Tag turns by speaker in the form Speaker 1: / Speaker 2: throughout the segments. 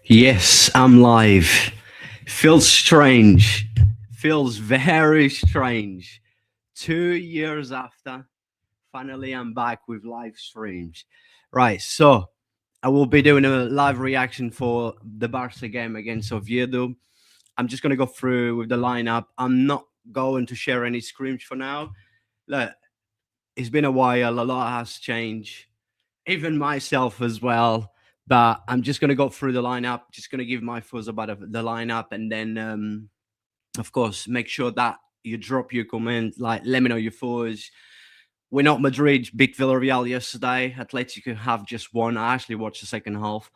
Speaker 1: Yes, I'm live. Feels strange. Feels very strange. 2 years after, finally I'm back with live streams. Right, so I will be doing a live reaction for the Barca game against Oviedo. I'm just going to go through with the lineup. I'm not going to share any screens for now. Look, it's been a while, a lot has changed, even myself as well. But I'm just gonna go through the lineup, just gonna give my thoughts about the lineup, and then of course make sure that you drop your comment, like let me know your thoughts. We're not Madrid beat Villarreal yesterday. Atletico have just won. I actually watched the second half,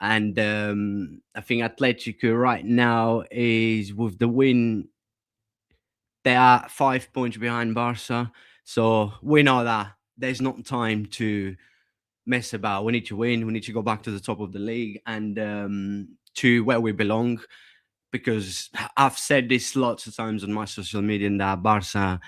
Speaker 1: and I think Atletico right now is with the win. They are 5 points behind Barca, so we know that there's not time to mess about. We need to win. We need to go back to the top of the league and to where we belong. Because I've said this lots of times on my social media, and that Barca,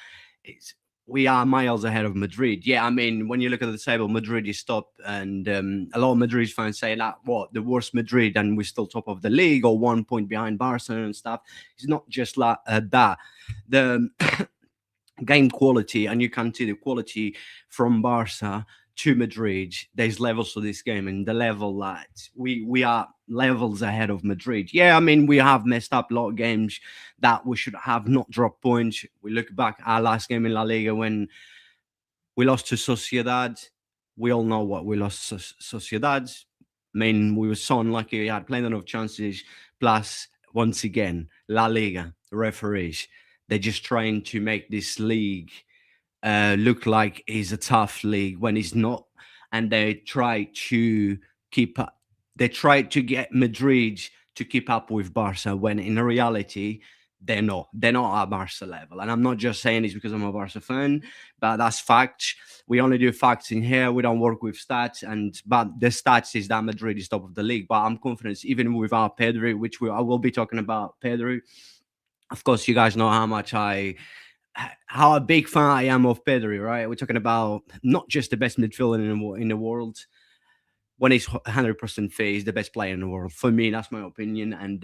Speaker 1: is, we are miles ahead of Madrid. Yeah, I mean, when you look at the table, Madrid is top, and a lot of Madrid fans say that what the worst Madrid, and we're still top of the league or 1 point behind Barca and stuff. It's not just like that. The game quality, and you can see the quality from Barca to Madrid. There's levels to this game, and the level that we are levels ahead of Madrid. Yeah, I mean we have messed up a lot of games that we should have not dropped points. We look back at our last game in La Liga when we lost to Sociedad. We all know what we lost to Sociedad. I mean, we were so unlucky. We had plenty of chances. Plus, once again, La Liga referees, they're just trying to make this league look like it's a tough league when it's not, and they try to keep up. They try to get Madrid to keep up with Barca when in reality they're not. They're not at Barca level. And I'm not just saying this because I'm a Barca fan, but that's facts. We only do facts in here. We don't work with stats, and but the stats is that Madrid is top of the league. But I'm confident, even without Pedri, which I will be talking about Pedri. Of course, you guys know how a big fan I am of Pedri, right? We're talking about not just the best midfielder in the world. When he's 100% fit, he's the best player in the world. For me, that's my opinion. And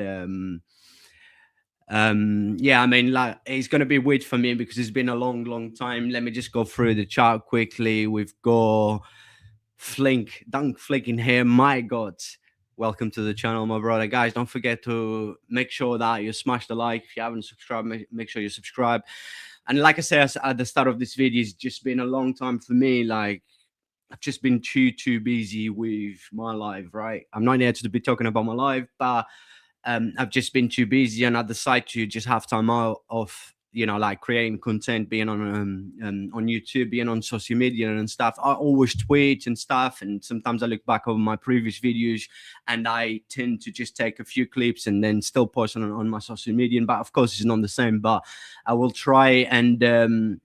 Speaker 1: yeah, I mean, like it's gonna be weird for me because it's been a long, long time. Let me just go through the chart quickly. We've got Flink, Dunk Flink in here. My God. Welcome to the channel, my brother. Guys, don't forget to make sure that you smash the like. If you haven't subscribed, make sure you subscribe. And like I said at the start of this video, it's just been a long time for me. Like I've just been too busy with my life, right? I'm not here to be talking about my life, but I've just been too busy, and I decided to just have time out of like creating content, being on YouTube, being on social media and stuff. I always tweet and stuff, and sometimes I look back over my previous videos, and I tend to just take a few clips and then still post on my social media. But of course, it's not the same. But I will try and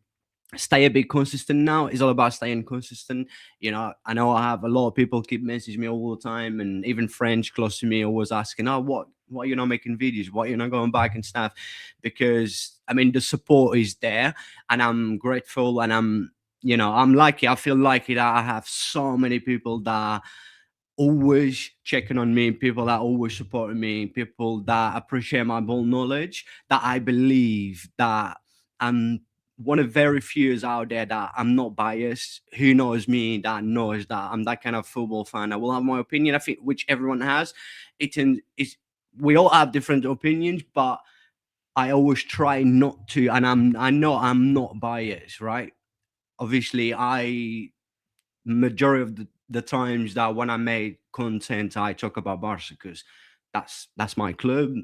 Speaker 1: stay a bit consistent now. It's all about staying consistent. I know I have a lot of people keep messaging me all the time, and even friends close to me always asking, oh, what you're not making videos, what you're not going back and stuff. Because I mean the support is there, and I'm grateful, and I'm lucky. I feel lucky that I have so many people that always checking on me, people that always supporting me, people that appreciate my ball knowledge, that I believe that I'm one of very few out there that I'm not biased. Who knows me that knows that I'm that kind of football fan. I will have my opinion, I think, which everyone has. It's we all have different opinions, but I always try not to, and I know I'm not biased, right? Obviously, I majority of the times that when I made content, I talk about Barca because that's my club.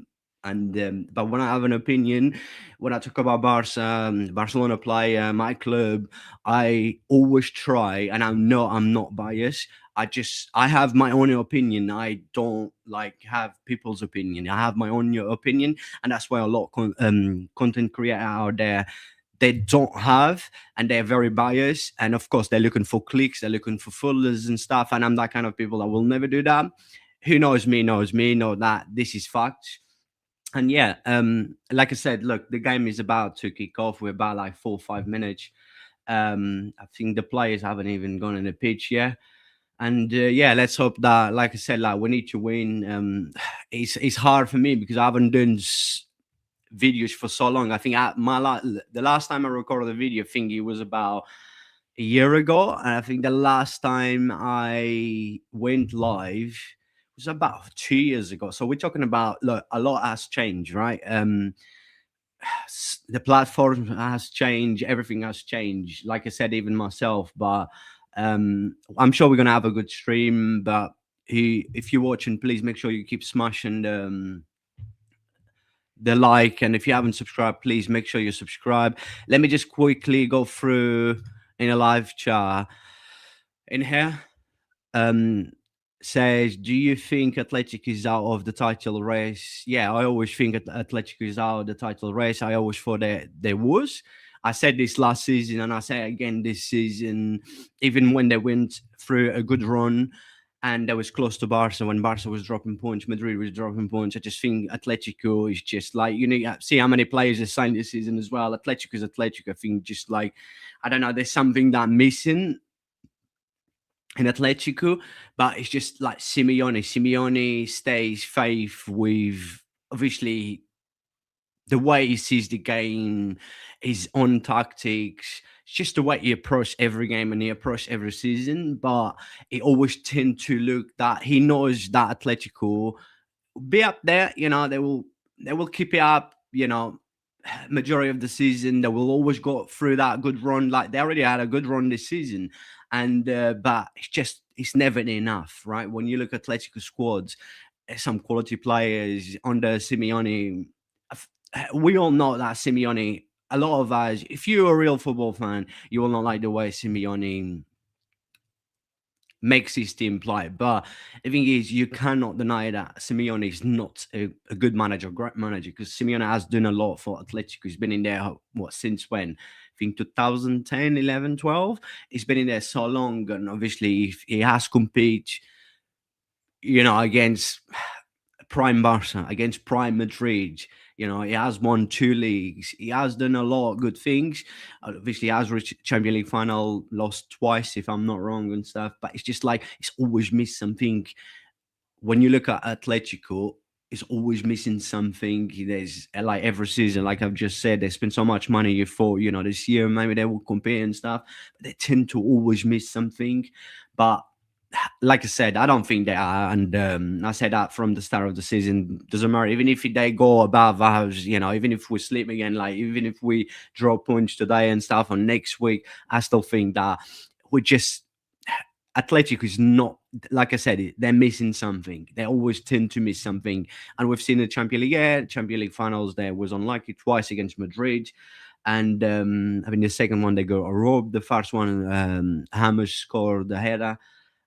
Speaker 1: And but when I have an opinion, when I talk about Barca, Barcelona player, my club, I always try, and I know I'm not biased. I have my own opinion. I don't like have people's opinion. I have my own opinion, and that's why a lot of content creator out there they don't have, and they're very biased, and of course they're looking for clicks, they're looking for followers and stuff, and I'm that kind of people that will never do that. Who knows me know that this is fact. And yeah, like I said, look, the game is about to kick off. We're about like 4 or 5 minutes. I think the players haven't even gone in the pitch yet. And yeah, let's hope that, like I said, like we need to win. It's hard for me because I haven't done videos for so long. I think the last time I recorded a video, I think it was about a year ago, and I think the last time I went live was about 2 years ago. So we're talking about, look, a lot has changed, right? The platform has changed, everything has changed. Like I said, even myself, but I'm sure we're gonna have a good stream. But if you're watching, please make sure you keep smashing the like, and if you haven't subscribed, please make sure you subscribe. Let me just quickly go through in a live chat in here. um Says, do you think Athletic is out of the title race? Yeah, I always think Athletic is out of the title race. I always thought that there was. I said this last season and I say it again this season. Even when they went through a good run and they was close to Barca, when Barca was dropping points, Madrid was dropping points, I just think Atletico is just like, you know, see how many players they signed this season as well. Atletico is Atletico. I think just like, I don't know, there's something that missing in Atletico, but it's just like Simeone. Simeone stays faith with, obviously, the way he sees the game, his own tactics. It's just the way he approach every game and he approach every season. But he always tend to look that he knows that Atletico be up there. You know, they will keep it up. You know, majority of the season they will always go through that good run. Like they already had a good run this season, and but it's never enough, right? When you look at Atletico squads, some quality players under Simeone. We all know that Simeone. A lot of us, if you're a real football fan, you will not like the way Simeone makes his team play. But the thing is, you cannot deny that Simeone is not a good manager, great manager, because Simeone has done a lot for Atletico. He's been in there, what, since when? I think 2010, 11, 12. He's been in there so long, and obviously he has competed, you know, against prime Barca, against prime Madrid. You know, he has won two leagues. He has done a lot of good things. Obviously, he has reached Champions League final, lost twice, if I'm not wrong, and stuff. But it's just like it's always missed something. When you look at Atletico, it's always missing something. There's like every season, like I've just said, they spend so much money. You thought, you know, this year maybe they will compare and stuff, but they tend to always miss something. But like I said, I don't think they are, and I said that from the start of the season. Doesn't matter, even if they go above us, you know, even if we sleep again, like even if we draw points today and stuff on next week, I still think that we just Athletic is not, like I said, they're missing something. They always tend to miss something, and we've seen the Champions League, Champions League finals. There was unlucky twice against Madrid. And I mean, the second one they go a rob. The first one, Hammers scored the header,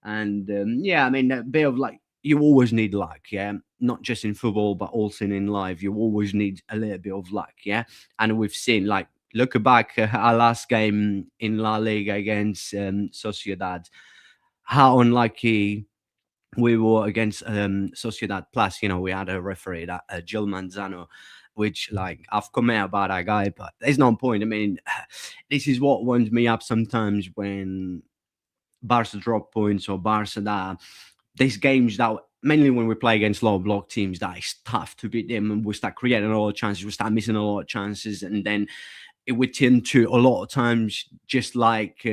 Speaker 1: and yeah, I mean, a bit of like you always need luck, yeah, not just in football but also in life. You always need a little bit of luck, yeah. And we've seen, like, look back our last game in La Liga against Sociedad, how unlucky we were against Sociedad. Plus, you know, we had a referee, that Gil Manzano, which, like, I've come out about that guy, but there's no point. I mean, this is what winds me up sometimes when Barca drop points or Barca that these games that mainly when we play against low block teams that it's tough to beat them, and we start creating a lot of chances, we start missing a lot of chances, and then it would tend to a lot of times just like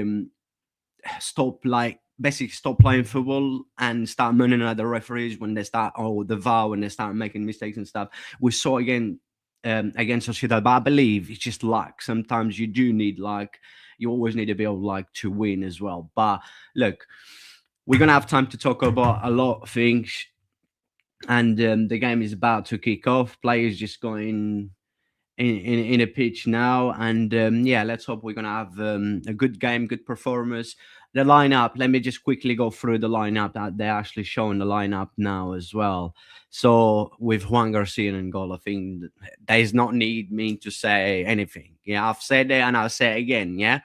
Speaker 1: stop, like basically stop playing football and start moaning at the referees when they start, or the VAR when they start making mistakes and stuff. We saw again against Sociedad, but I believe it's just luck. Sometimes you do need luck. You always need a bit of luck to win as well. But look, we're gonna have time to talk about a lot of things, and the game is about to kick off. Players just going in a pitch now, and yeah, let's hope we're gonna have a good game, good performance. The lineup, let me just quickly go through the lineup that they're actually showing the lineup now as well. So with Juan Garcia in goal, I think there's not need me to say anything. Yeah, I've said it and I'll say it again. Yeah,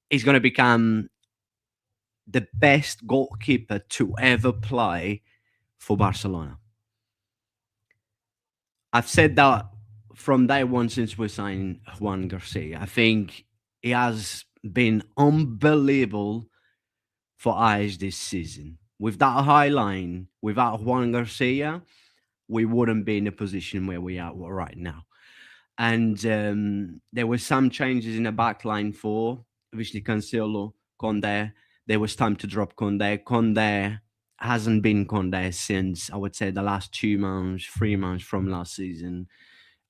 Speaker 1: he's gonna become the best goalkeeper to ever play for Barcelona. I've said that from day one since we signed Juan Garcia. I think he has been unbelievable for us this season. With that high line, without Juan Garcia, we wouldn't be in the position where we are right now. And there were some changes in the back line for obviously Cancelo, Conde. There was time to drop Conde. Conde hasn't been Conde since I would say the last 2 months, 3 months from last season.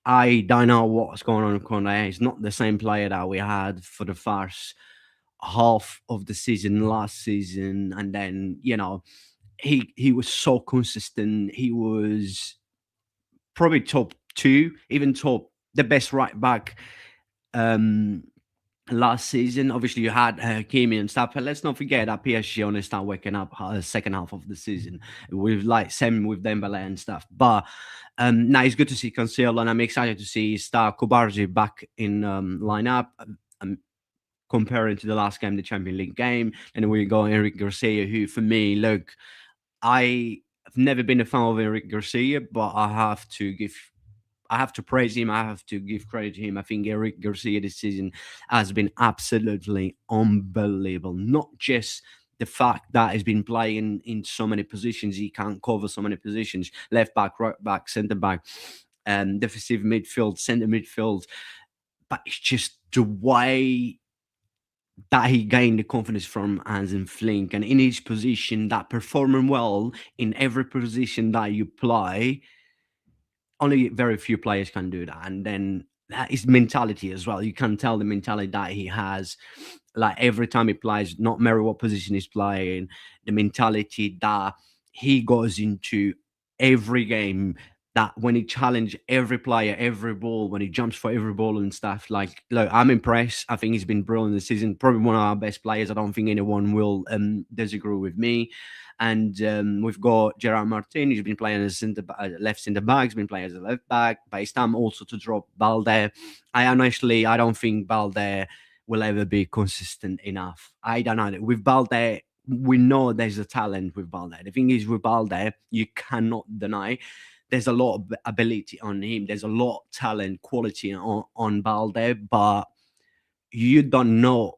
Speaker 1: I don't know what's going on with Conde. He's not the same player that we had for the first half of the season last season, and then he was so consistent. He was probably top two, even top the best right back um last season. Obviously, you had Hakimi and stuff, but let's not forget that PSG only start waking up second half of the season with like same with Dembele and stuff. But now it's good to see Cancelo, and I'm excited to see Star Kubarji back in lineup. Um, Comparing to the last game, the Champions League game, and we got Eric Garcia, who for me, look, I've never been a fan of Eric Garcia, but I have to praise him. I have to give credit to him. I think Eric Garcia this season has been absolutely unbelievable. Not just the fact that he's been playing in so many positions, he can't cover so many positions: left back, right back, centre back, defensive midfield, centre midfield. But it's just the way that he gained the confidence from Hansen Flink, and in each position that performing well in every position that you play, only very few players can do that. And then that is mentality as well. You can tell the mentality that he has. Like every time he plays, not matter what position he's playing, the mentality that he goes into every game. That when he challenge every player, every ball, when he jumps for every ball and stuff. Like, look, I'm impressed. I think he's been brilliant this season. Probably one of our best players. I don't think anyone will disagree with me. And we've got Gerard Martin. He's been playing as left centre back. He's been playing as a left back. But it's time also to drop Balde. I don't think Balde will ever be consistent enough. I don't know. With Balde, we know there's a talent with Balde. The thing is, with Balde, you cannot deny there's a lot of ability on him. There's a lot of talent, quality on Balde, but you don't know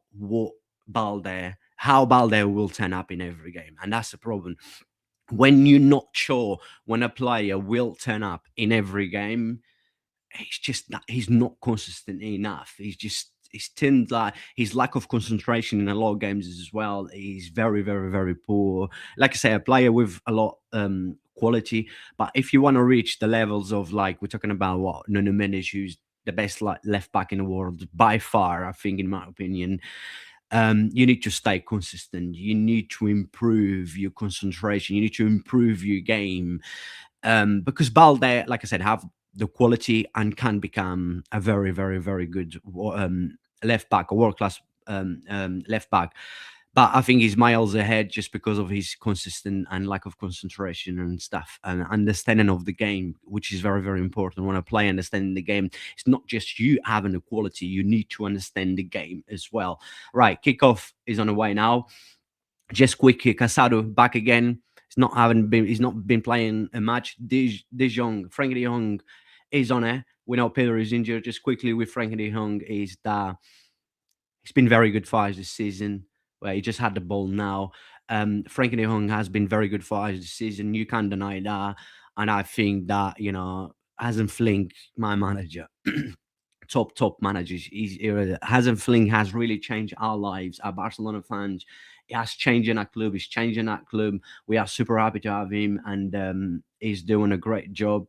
Speaker 1: how Balde will turn up in every game, and that's the problem. When you're not sure when a player will turn up in every game, it's just that he's not consistent enough. He's tend like his lack of concentration in a lot of games as well. He's very, very, very poor. Like I say, a player with a lot quality, but if you want to reach the levels of like we're talking about what Nuno Mendes, who's the best like left back in the world by far, I think, in my opinion. You need to stay consistent. You need to improve your concentration. You need to improve your game because Balde, like I said, have the quality and can become a very, very, very good left back, a world class left back. But I think he's miles ahead just because of his consistent and lack of concentration and stuff and understanding of the game, which is very, very important. When I play understanding the game, it's not just you having the quality, you need to understand the game as well. Right, kickoff is on the way now. Just quickly, Casado back again. He's not been playing a match. De Jong, Frankie De Jong is on it. We know Pedro is injured. Just quickly with Frankie De Jong is that he's been very good for us this season. Where he just had the ball now. Frankie De Jong has been very good for us this season. You can't deny that. And I think that, Hasn't Flink, my manager, top managers. Hasn't Flink has really changed our lives, our Barcelona fans. He has changed in our club. He's changing that club. We are super happy to have him, and he's doing a great job.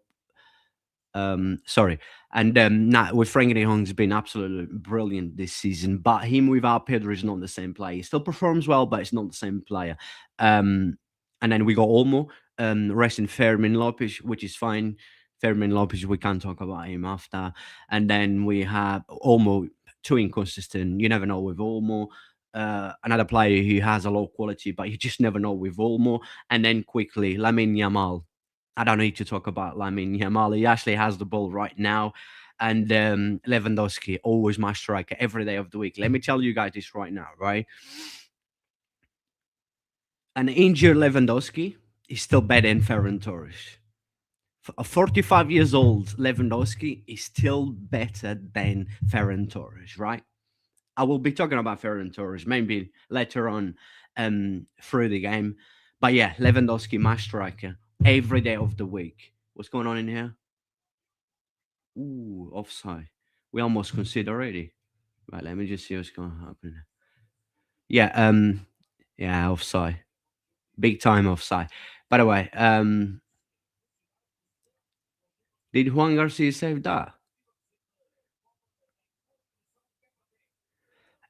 Speaker 1: Sorry. And now with Frankie de Jong's been absolutely brilliant this season, but him without Pedro is not the same player. He still performs well, but it's not the same player. And then we got Olmo, resting Fermin Lopez, which is fine. Fermin Lopez, we can talk about him after. And then we have Olmo, too inconsistent. You never know with Olmo. Another player who has a lot of quality, but you just never know with Olmo. And then quickly, Lamine Yamal. I don't need to talk about Lamine Yamal. He actually has the ball right now. And Lewandowski, always my striker every day of the week. Let me tell you guys this right now, right? An injured Lewandowski is still better than Ferran Torres. A 45 years old Lewandowski is still better than Ferran Torres, right? I will be talking about Ferran Torres maybe later on through the game. But yeah, Lewandowski, my striker, every day of the week. What's going on in here? Ooh, offside. We almost consider already. Right, let me just see what's going to happen. Yeah, yeah, offside. Big time offside. By the way, did Juan Garcia save that?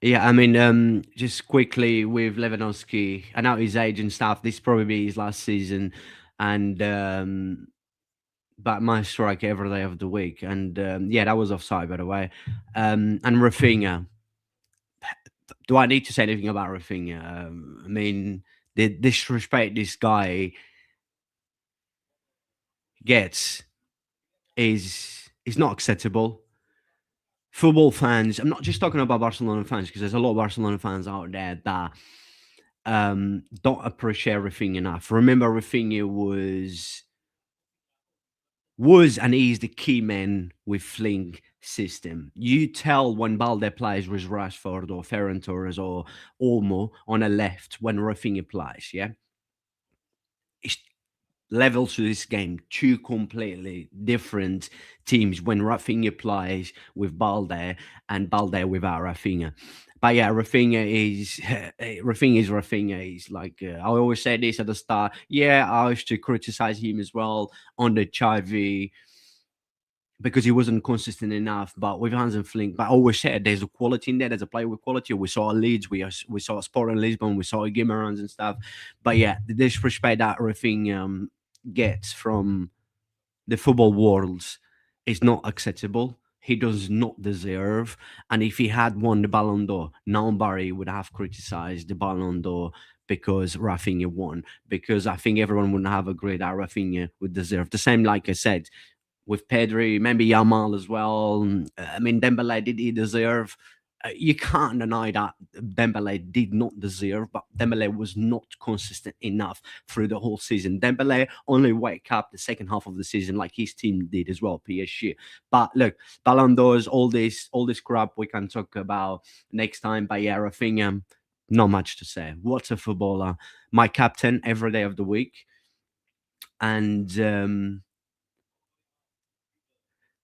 Speaker 1: Yeah, I mean, just quickly with Lewandowski, I know his age and stuff. This probably be his last season, and but my strike every day of the week, and yeah, that was offside by the way. And Rafinha, do I need to say anything about Rafinha? I mean, the disrespect this guy gets is not acceptable. Football fans, I'm not just talking about Barcelona fans because there's a lot of Barcelona fans out there that don't appreciate Rafinha enough. Remember, Rafinha was and is the key man with Fling system. You tell when Balde plays with Rashford or Ferran Torres or Olmo on a left when Rafinha plays, yeah? It's levels to this game, two completely different teams when Rafinha plays with Balde and Balde without Rafinha. But yeah, Rafinha is Rafinha is Rafinha. He's like I always say this at the start. Yeah, I used to criticize him as well on the Xavi because he wasn't consistent enough. But with Hans and Flink, but I always said there's a quality in there. There's a player with quality. We saw Leeds, we saw Sporting Lisbon, we saw Guimarães and stuff. But yeah, the disrespect that Rafinha gets from the football world is not acceptable. He does not deserve. And if he had won the Ballon d'Or, now Barry would have criticized the Ballon d'Or because Rafinha won. Because I think everyone would have agreed that Rafinha would deserve. The same, like I said, with Pedri, maybe Yamal as well. I mean, Dembele, did he deserve? You can't deny that Dembele did not deserve, but Dembele was not consistent enough through the whole season. Dembele only wake up the second half of the season, like his team did as well, PSG. But look, Ballon d'Ors, all this crap we can talk about next time. But yeah, Rafinha, not much to say. What a footballer! My captain every day of the week, and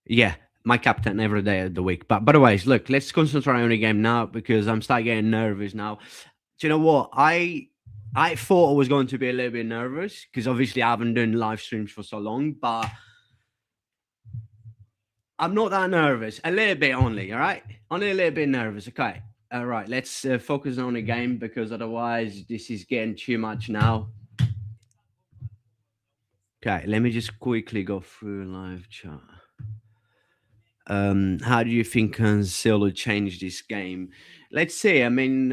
Speaker 1: yeah, my captain every day of the week. But by the way, look, let's concentrate on the game now because I'm starting getting nervous now. Do you know what? I thought I was going to be a little bit nervous because obviously I haven't done live streams for so long, but I'm not that nervous. A little bit only, all right? Only a little bit nervous. Okay. All right, let's focus on the game because otherwise this is getting too much now. Okay, let me just quickly go through live chat. How do you think Cancelo changed this game? Let's see. I mean,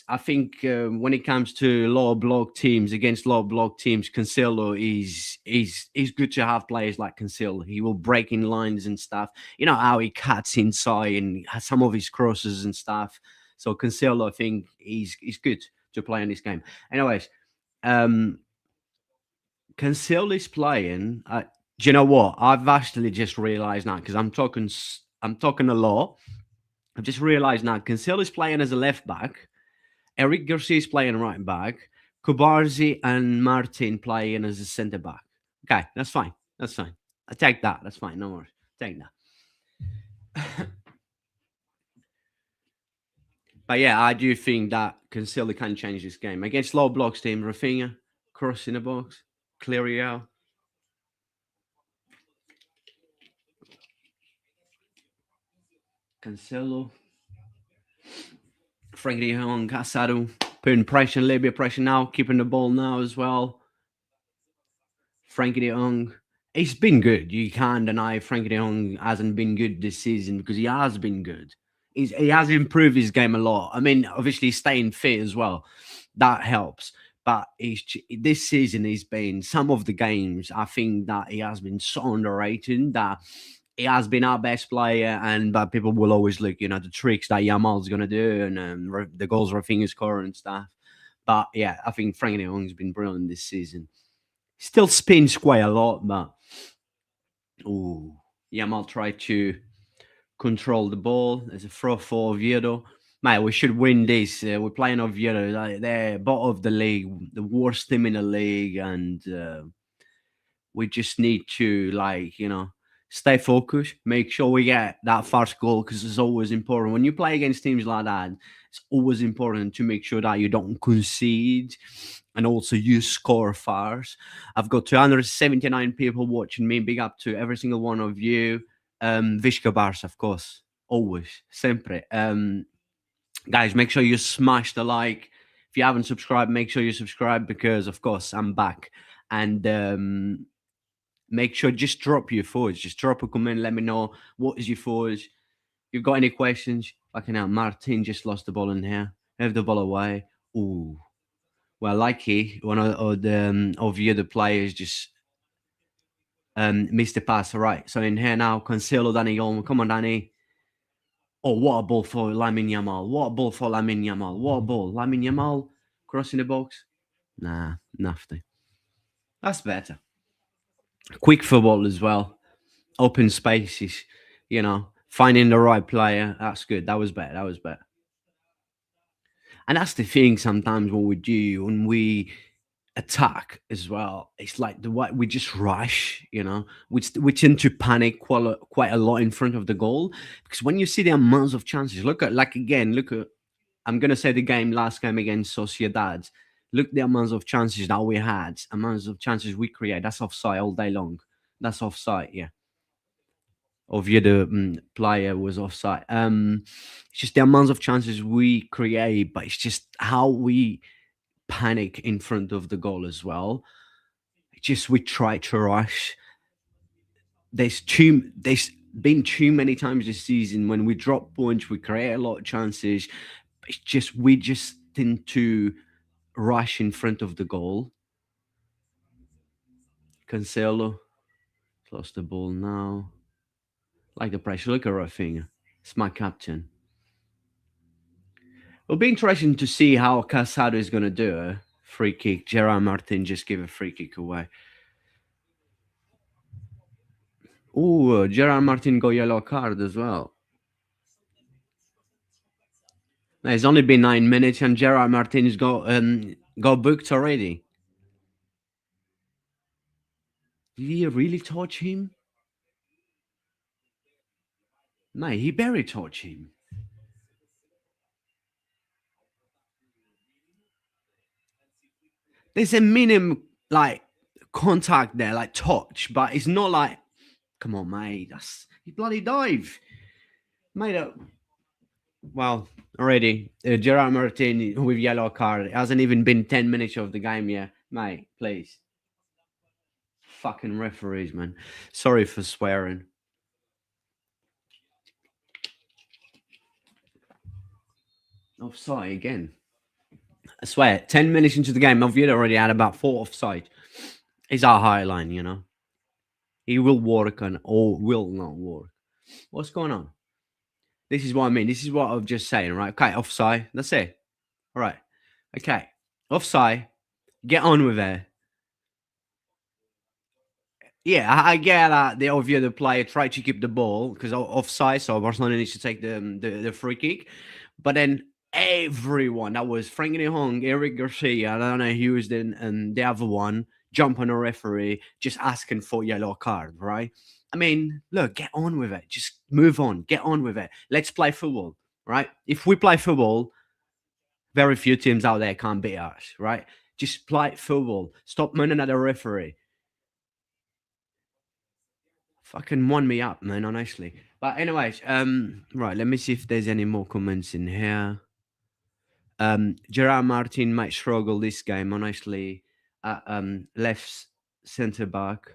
Speaker 1: I think when it comes to low block teams against low block teams, Cancelo is good to have players like Cancelo. He will break in lines and stuff. You know how he cuts inside and has some of his crosses and stuff. So Cancelo, I think, he's good to play in this game. Anyways, um, Cancelo is playing. Do you know what? I've actually just realized now because I'm talking a lot. I've just realized now Cancelo is playing as a left back. Eric Garcia is playing right back. Kubarzi and Martin playing as a centre back. Okay, that's fine. That's fine. I take that. That's fine. No worries. Take that. But yeah, I do think that Cancelo can change this game against low blocks team. Rafinha crossing the box, clear it out. Cancelo, Frankie de Jong, Casado, putting pressure, a little bit of pressure now, keeping the ball now as well. Frankie de Jong, he's been good. You can't deny Frankie de Jong hasn't been good this season because he has been good. He has improved his game a lot. I mean, obviously staying fit as well, that helps. But this season he's been some of the games. I think that he has been so underrated that he has been our best player, and but people will always look, the tricks that Yamal's gonna do and the goals Rafinha score and stuff. But yeah, I think Frankie de Jong's been brilliant this season. Still spins quite a lot, but ooh, Yamal tried to control the ball. There's a throw for Oviedo. Mate, we should win this. We're playing Oviedo. Like, they're bottom of the league, the worst team in the league, and we just need to, like, stay focused. Make sure we get that first goal because it's always important when you play against teams like that. It's always important to make sure that you don't concede, and also you score first. I've got 279 people watching me. Big up to every single one of you. Vishka Barca, of course, always, sempre. Guys, make sure you smash the like. If you haven't subscribed, make sure you subscribe because, of course, I'm back. And make sure just drop your thoughts. Just drop a comment. Let me know what is your thoughts. If you've got any questions, fucking hell, Martin just lost the ball in here. Have the ball away. Ooh. Well, lucky one of the Oviedo players just missed the pass. All right. So in here now, Cancelo, Danny Olmo. Come on, Danny. Oh, what a ball for LAMINE YAMAL. What a ball for LAMINE YAMAL. What a ball. LAMINE YAMAL crossing the box. Nah, nothing. That's better. Quick football as well. Open spaces, finding the right player. That's good. That was better. That was better. And that's the thing sometimes what we do when we attack as well. It's like the way we just rush, we tend to panic quite a lot in front of the goal because when you see the amounts of chances, look at, like, again, look at, I'm gonna say the last game against Sociedad. Look the amounts of chances that we had, amounts of chances we create. That's offside all day long. That's offside, yeah. Oviedo player was offside. It's just the amounts of chances we create, but it's just how we panic in front of the goal as well. It's just we try to rush. There's been too many times this season when we drop points, we create a lot of chances. It's just we just tend to rush in front of the goal. Cancelo lost the ball now. Like the pressure. Look at Rafinha. It's my captain. It'll be interesting to see how Casado is going to do a free kick. Gerard Martin just gave a free kick away. Oh, Gerard Martin got yellow card as well. Now, it's only been 9 minutes and Gerard Martin's got booked already. Did he really touch him? No, he barely touched him. There's a minimum, like, contact there, like touch, but it's not like, come on, mate. He bloody dive. Mate, well, already, Gerard Martin with yellow card. It hasn't even been 10 minutes of the game yet. Mate, please. Fucking referees, man. Sorry for swearing. Offside again. I swear, 10 minutes into the game, Oviedo already had about 4 offside. It's our high line, He will work or will not work. What's going on? This is what I mean. This is what I'm just saying, right? Okay, offside. That's it. All right. Okay. Offside. Get on with it. Yeah, I get that the Oviedo player tried to keep the ball because offside, so Barcelona needs to take the free kick. But then everyone, that was Frank de Jong, Eric Garcia, I don't know who was then, and the other one, jump on a referee, just asking for yellow card, right? I mean, look, get on with it. Just move on. Get on with it. Let's play football, right? If we play football, very few teams out there can't beat us, right? Just play football. Stop moaning at the referee. Fucking wind me up, man, honestly. But anyways, right, let me see if there's any more comments in here. Gerard Martin might struggle this game, honestly, at left centre back.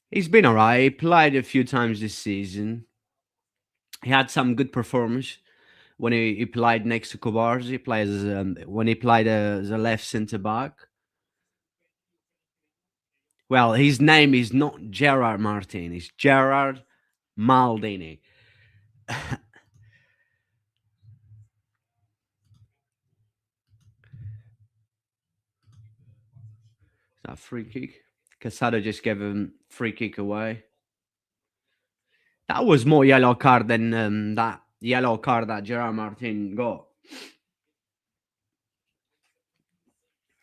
Speaker 1: He's been alright. He played a few times this season. He had some good performance when he played next to Kovacs. He plays when he played as a left centre back. Well, his name is not Gerard Martin. It's Gerard Maldini. That free kick. Casado just gave him free kick away. That was more yellow card than that yellow card that Gerard Martin got.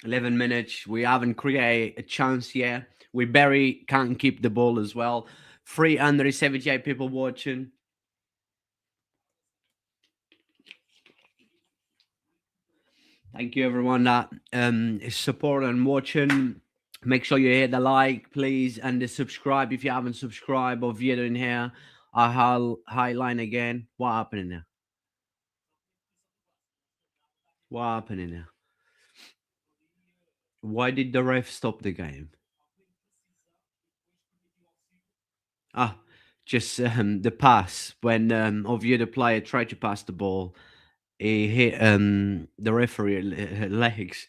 Speaker 1: 11 minutes. We haven't created a chance yet. We barely can't keep the ball as well. 378 people watching. Thank you, everyone that is supporting and watching. Make sure you hit the like, please, and the subscribe if you haven't subscribed. Oviedo in here. I highline again. What happened in there? What happened in there? Why did the ref stop the game? Ah, just the pass when Oviedo player tried to pass the ball, he hit the referee legs,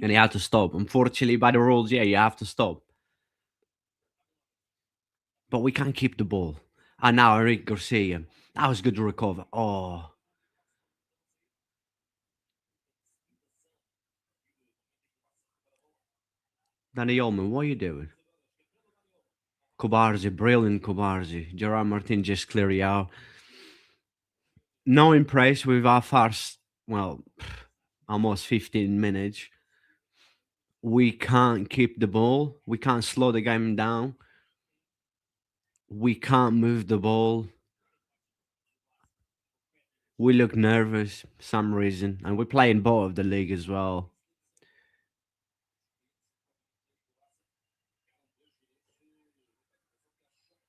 Speaker 1: and he had to stop. Unfortunately, by the rules, yeah, you have to stop, but we can't keep the ball. And now Eric Garcia, that was good to recover. Oh, Danny Ullman, what are you doing? Kobarzi, brilliant Kobarzi. Gerard Martin just clear it out. No impressed with our first, well, almost 15 minutes. We can't keep the ball. We can't slow the game down. We can't move the ball. We look nervous for some reason, and we're playing both of the league as well.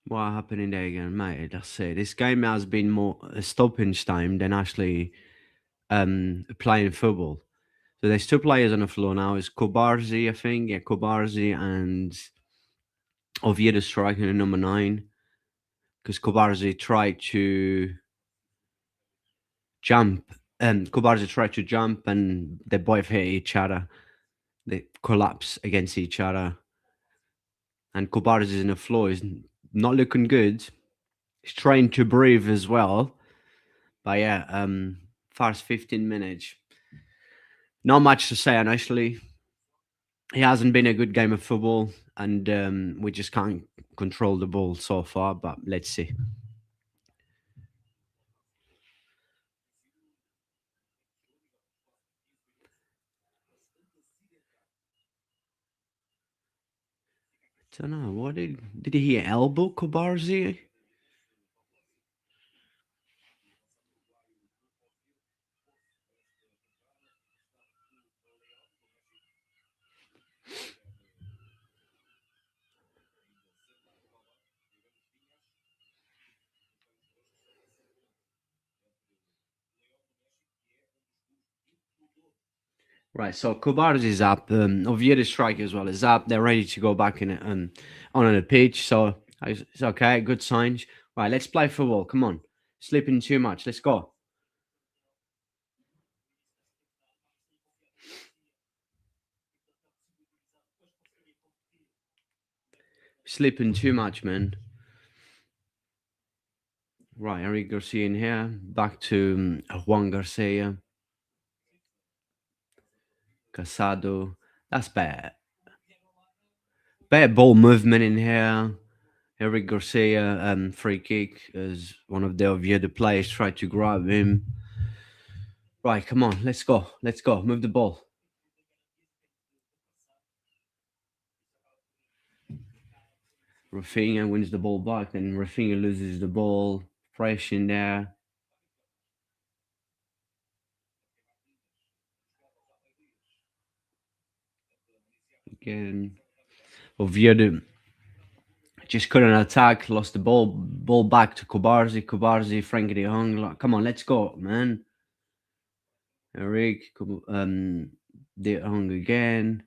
Speaker 1: What happened in there again, mate? That's it. This game has been more a stoppage time than actually playing football. So there's two players on the floor now. It's Kobarzi, I think. Yeah, Kobarzi and Oviedo striking at number 9. Because Kobarzi tried to jump, and Kobarzi tried to jump, and they both hit each other. They collapse against each other. And Kobarzi is in the floor. He's not looking good. He's trying to breathe as well. But yeah, first 15 minutes. Not much to say, honestly. It hasn't been a good game of football, and we just can't control the ball so far. But let's see. I don't know. What did he elbow Kobarzi? Right, so Kobarzi is up. Oviedo strike as well is up. They're ready to go back in on the pitch. So it's okay. Good signs. Right, let's play football. Come on, sleeping too much. Let's go. Sleeping too much, man. Right, Eric Garcia in here. Back to Juan Garcia. Casado. That's bad. Bad ball movement in here. Eric Garcia, free kick as one of the Oviedo players tried to grab him. Right, come on, let's go. Let's go. Move the ball. Rafinha wins the ball back, and Rafinha loses the ball. Fresh in there. Again. Oviedo just couldn't attack, lost the ball back to Kobarzi. Kobarzi, Frankie de Jong. Come on, let's go, man. Eric, de Jong again.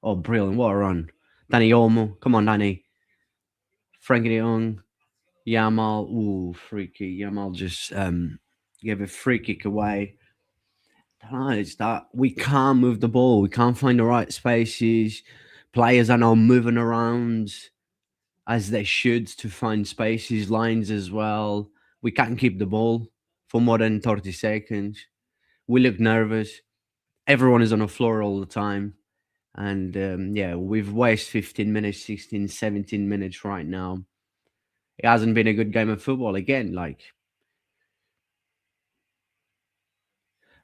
Speaker 1: Oh, brilliant. What a run. Danny Olmo. Come on, Danny. Frankie de Jong. YAMAL. Ooh, free kick. YAMAL just gave a free kick away. It's that we can't move the ball. We can't find the right spaces. Players are now moving around as they should to find spaces, lines as well. We can't keep the ball for more than 30 seconds. We look nervous. Everyone is on the floor all the time. And yeah, we've wasted 15 minutes, 16, 17 minutes right now. It hasn't been a good game of football again. Like,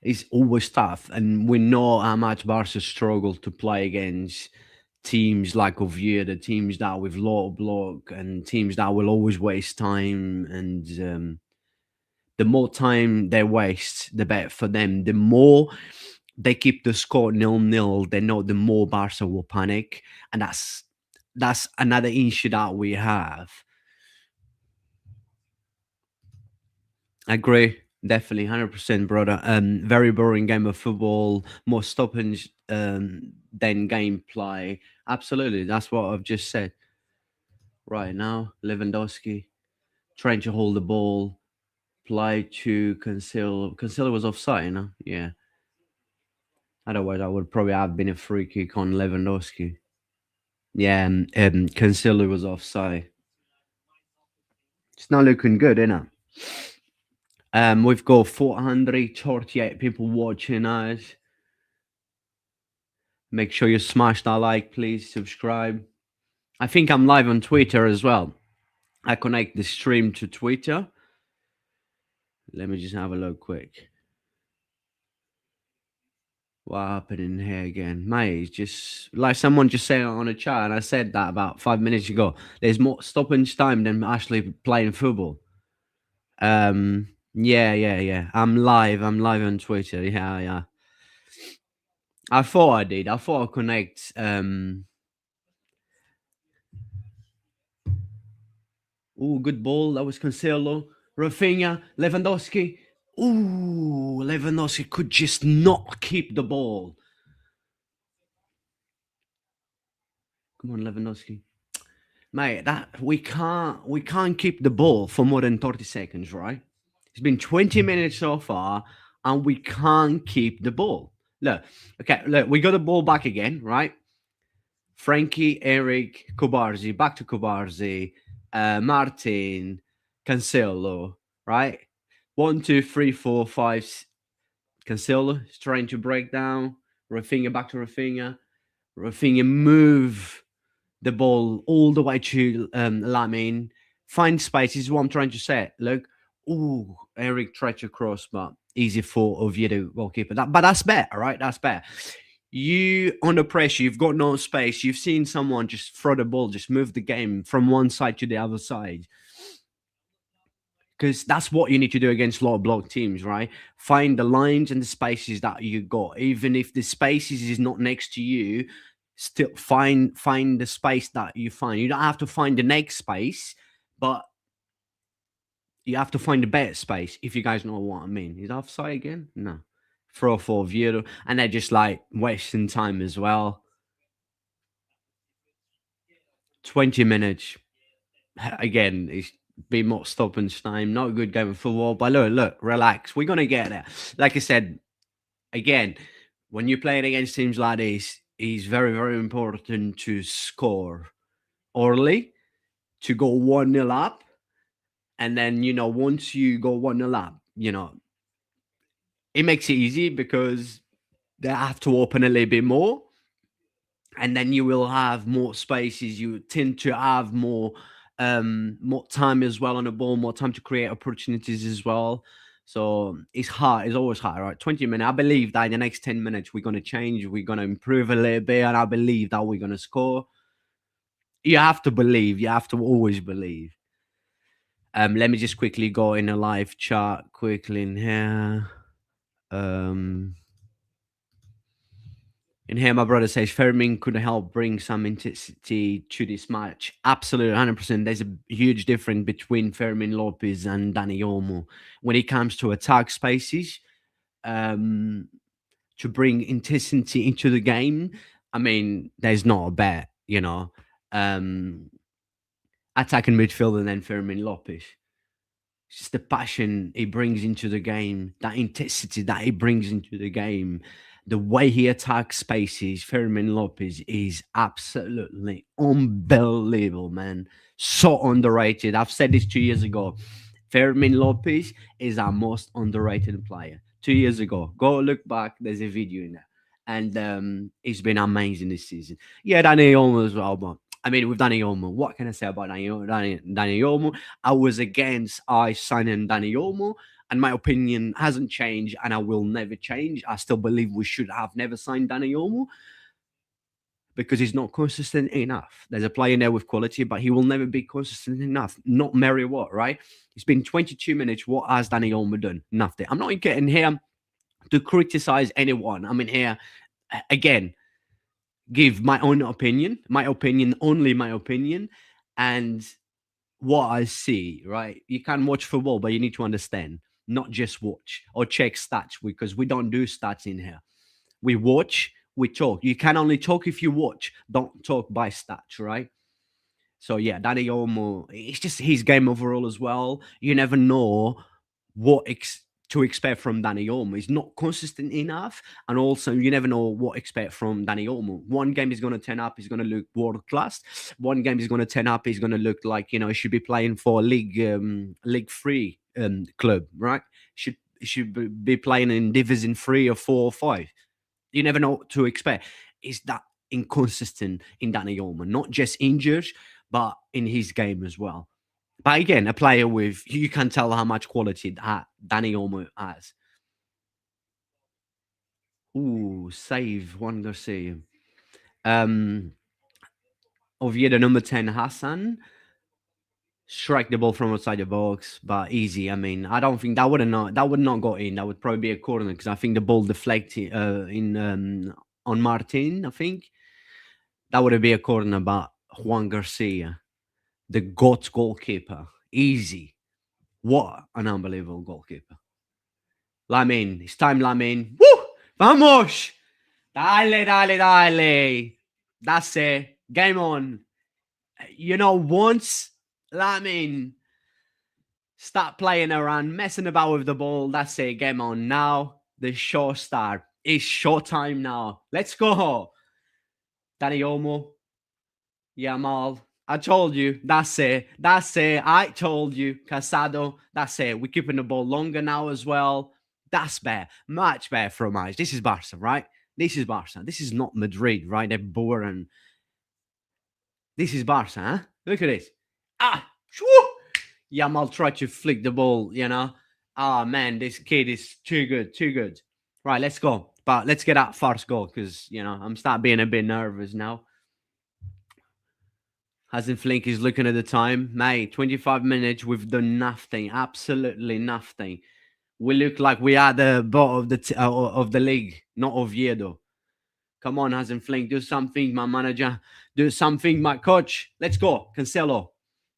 Speaker 1: It's always tough, and we know how much Barca struggle to play against teams like Oviedo, teams that with low block, and teams that will always waste time. And the more time they waste, the better for them. The more they keep the score 0-0, they know the more Barca will panic, and that's another issue that we have. Agree. Definitely, 100%, brother. Very boring game of football, more stoppage than gameplay. Absolutely, that's what I've just said. Right now, Lewandowski trying to hold the ball, play to Cancelo. Cancelo was offside, you know? Yeah. Otherwise, I would probably have been a free kick on Lewandowski. Yeah, Cancelo was offside. It's not looking good, innit? We've got 438 people watching us. Make sure you smash that like, please. Subscribe. I think I'm live on Twitter as well. I connect the stream to Twitter. Let me just have a look quick. What happened in here again? Mate, it's just like someone just said on a chat, and I said that about 5 minutes ago. There's more stoppage time than actually playing football. Yeah. I'm live. I'm live on Twitter. Yeah. I thought I did. I thought I'd connect. Oh, good ball. That was Cancelo. Rafinha. Lewandowski. Ooh, Lewandowski could just not keep the ball. Come on, Lewandowski. Mate, that we can't keep the ball for more than 30 seconds, right? It's been 20 minutes so far, and we can't keep the ball. Look, okay, look, we got the ball back again, right? Frankie, Eric, Kubarzi, back to Kubarzi, Martin, Cancelo, right? 1, 2, 3, 4, 5. Cancelo is trying to break down. Rafinha back to Rafinha. Rafinha move the ball all the way to LAMINE. Find space. This is what I'm trying to say. Look, ooh, Eric tried to cross, but easy for Oviedo goalkeeper. But that's better, right? That's better. You under pressure, you've got no space. You've seen someone just throw the ball, just move the game from one side to the other side. Because that's what you need to do against low block teams, right? Find the lines and the spaces that you got. Even if the spaces is not next to you, still find the space that you find. You don't have to find the next space, but you have to find the better space. If you guys know what I mean. Is that offside again? No. Throw for Oviedo, and they're just like wasting time as well. 20 minutes. Again, it's been more stoppage time. Not a good game of football, but look, relax. We're gonna get there. Like I said, again, when you're playing against teams like this, it's very, very important to score early, to go 1-0 up. And then, once you go 1-0 up, it makes it easy because they have to open a little bit more. And then you will have more spaces. You tend to have more time as well on the ball, more time to create opportunities as well. So it's hard. It's always hard, right? 20 minutes. I believe that in the next 10 minutes, we're going to change. We're going to improve a little bit. And I believe that we're going to score. You have to believe. You have to always believe. Let me just quickly go in a live chat quickly in here. In here, my brother says Fermin could help bring some intensity to this match. Absolutely, 100%. There's a huge difference between Fermin Lopez and Dani Olmo when it comes to attack spaces, to bring intensity into the game. I mean, there's not a bet, attacking midfield and then Fermin Lopez. It's just the passion he brings into the game, that intensity that he brings into the game, the way he attacks spaces. Fermin Lopez is absolutely unbelievable, man. So underrated. I've said this 2 years ago. Fermin Lopez is our most underrated player. 2 years ago. Go look back. There's a video in there. And it's been amazing this season. Yeah, Dani Olmo as well, but I mean, with Dani Olmo, what can I say about Dani Olmo? I was against signing Dani Olmo. And my opinion hasn't changed, and I will never change. I still believe we should have never signed Danny Olmo because he's not consistent enough. There's a player there with quality, but he will never be consistent enough. Not Mary Watt, right? It's been 22 minutes. What has Danny Olmo done? Nothing. I'm not getting here to criticize anyone. I'm in here again, give my opinion, only my opinion, and what I see, right? You can watch football, but you need to understand, not just watch or check stats because we don't do stats in here. We watch, we talk. You can only talk if you watch. Don't talk by stats, right? So yeah, Danny Olmo, it's just his game overall as well. You never know what to expect from Danny Olmo. He's not consistent enough, and also you never know what expect from Danny Olmo. One game he's going to turn up, he's going to look world class. One game he's going to turn up, he's going to look like he should be playing for a League 3 club, right? Should be playing in Division 3 or 4 or 5. You never know what to expect. Is that inconsistent in Danny Olmo? Not just injured, but in his game as well. But again, a player with you can tell how much quality that Danny Olmo has. Ooh, save, wonder save. Um, Oviedo number 10, Hassan. Strike the ball from outside the box, but easy. I mean, I don't think that would not go in. That would probably be a corner because I think the ball deflected in on Martin. I think that would be a corner, but Juan Garcia, the GOAT goalkeeper, easy. What an unbelievable goalkeeper. Lamine, it's time, Lamine. Woo! Vamos! Dale, dale, dale. That's it. Game on. Once Lamine start playing around, messing about with the ball, that's it. Game on. Now the show start. It's show time now. Let's go. Danny Olmo, Yamal. I told you. That's it. That's it. I told you. Casado. That's it. We're keeping the ball longer now as well. That's better. Much better from us. This is Barca, right? This is Barca. This is not Madrid, right? They're boring. This is Barca, huh? Look at this. Shoo! Yamal tried to flick the ball. Ah, man, this kid is too good, too good. Right, let's go. But let's get that first goal because, I'm starting being a bit nervous now. Hasn't Flink is looking at the time. Mate, 25 minutes, we've done nothing. Absolutely nothing. We look like we are the bottom of the league, not Oviedo. Come on, Hasn't Flink, do something, my manager. Do something, my coach. Let's go. Cancelo.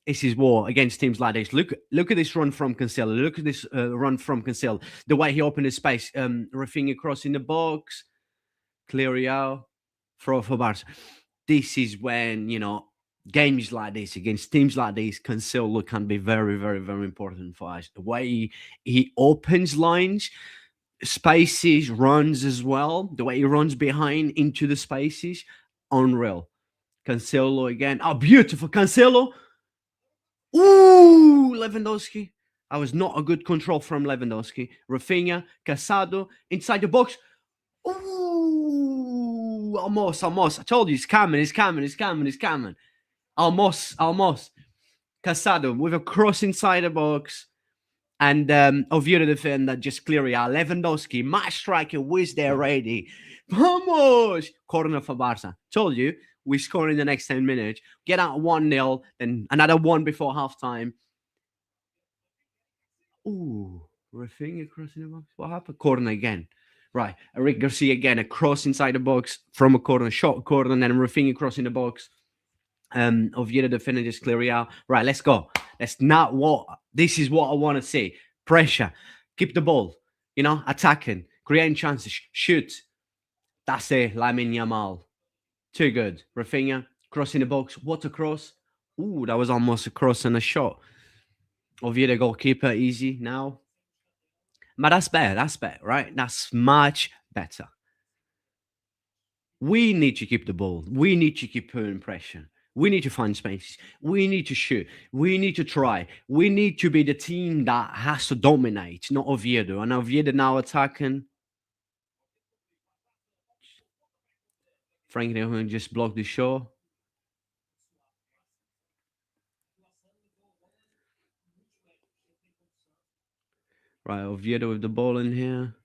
Speaker 1: This is war against teams like this. Look at this run from Cancelo. Look at this run from Cancelo. The way he opened his space. Rafinha crossing the box. Clear out. Throw for Barca. This is when, games like this against teams like this, Cancelo can be very, very, very important for us. The way he opens lines, spaces, runs as well. The way he runs behind into the spaces, unreal. Cancelo again. Oh, beautiful. Cancelo. Ooh, Lewandowski. That was not a good control from Lewandowski. Rafinha, Casado, inside the box. Ooh, almost. I told you, it's coming. Almost. Casado with a cross inside the box. And Oviedo defender just clearly out. Lewandowski, my striker, was there ready. Vamos! Corner for Barca. Told you, we score in the next 10 minutes. Get out 1-0, then another one before halftime. Ooh, Rafinha crossing the box. What happened? Corner again. Right, Eric Garcia again, a cross inside the box from a corner, short corner, and then Rafinha crossing the box. Oviedo defender just clear out. Right, let's go. This is what I want to see. Pressure. Keep the ball. Attacking. Creating chances. Shoot. That's it. Lamine Yamal. Too good. Rafinha. Crossing the box. What a cross. Ooh, that was almost a cross and a shot. Oviedo goalkeeper. Easy now. But that's better, right? That's much better. We need to keep the ball. We need to keep putting pressure. We need to find spaces. We need to shoot. We need to try. We need to be the team that has to dominate, not Oviedo. And Oviedo now attacking. Frank Nehuan just blocked the shot. Right, Oviedo with the ball in here.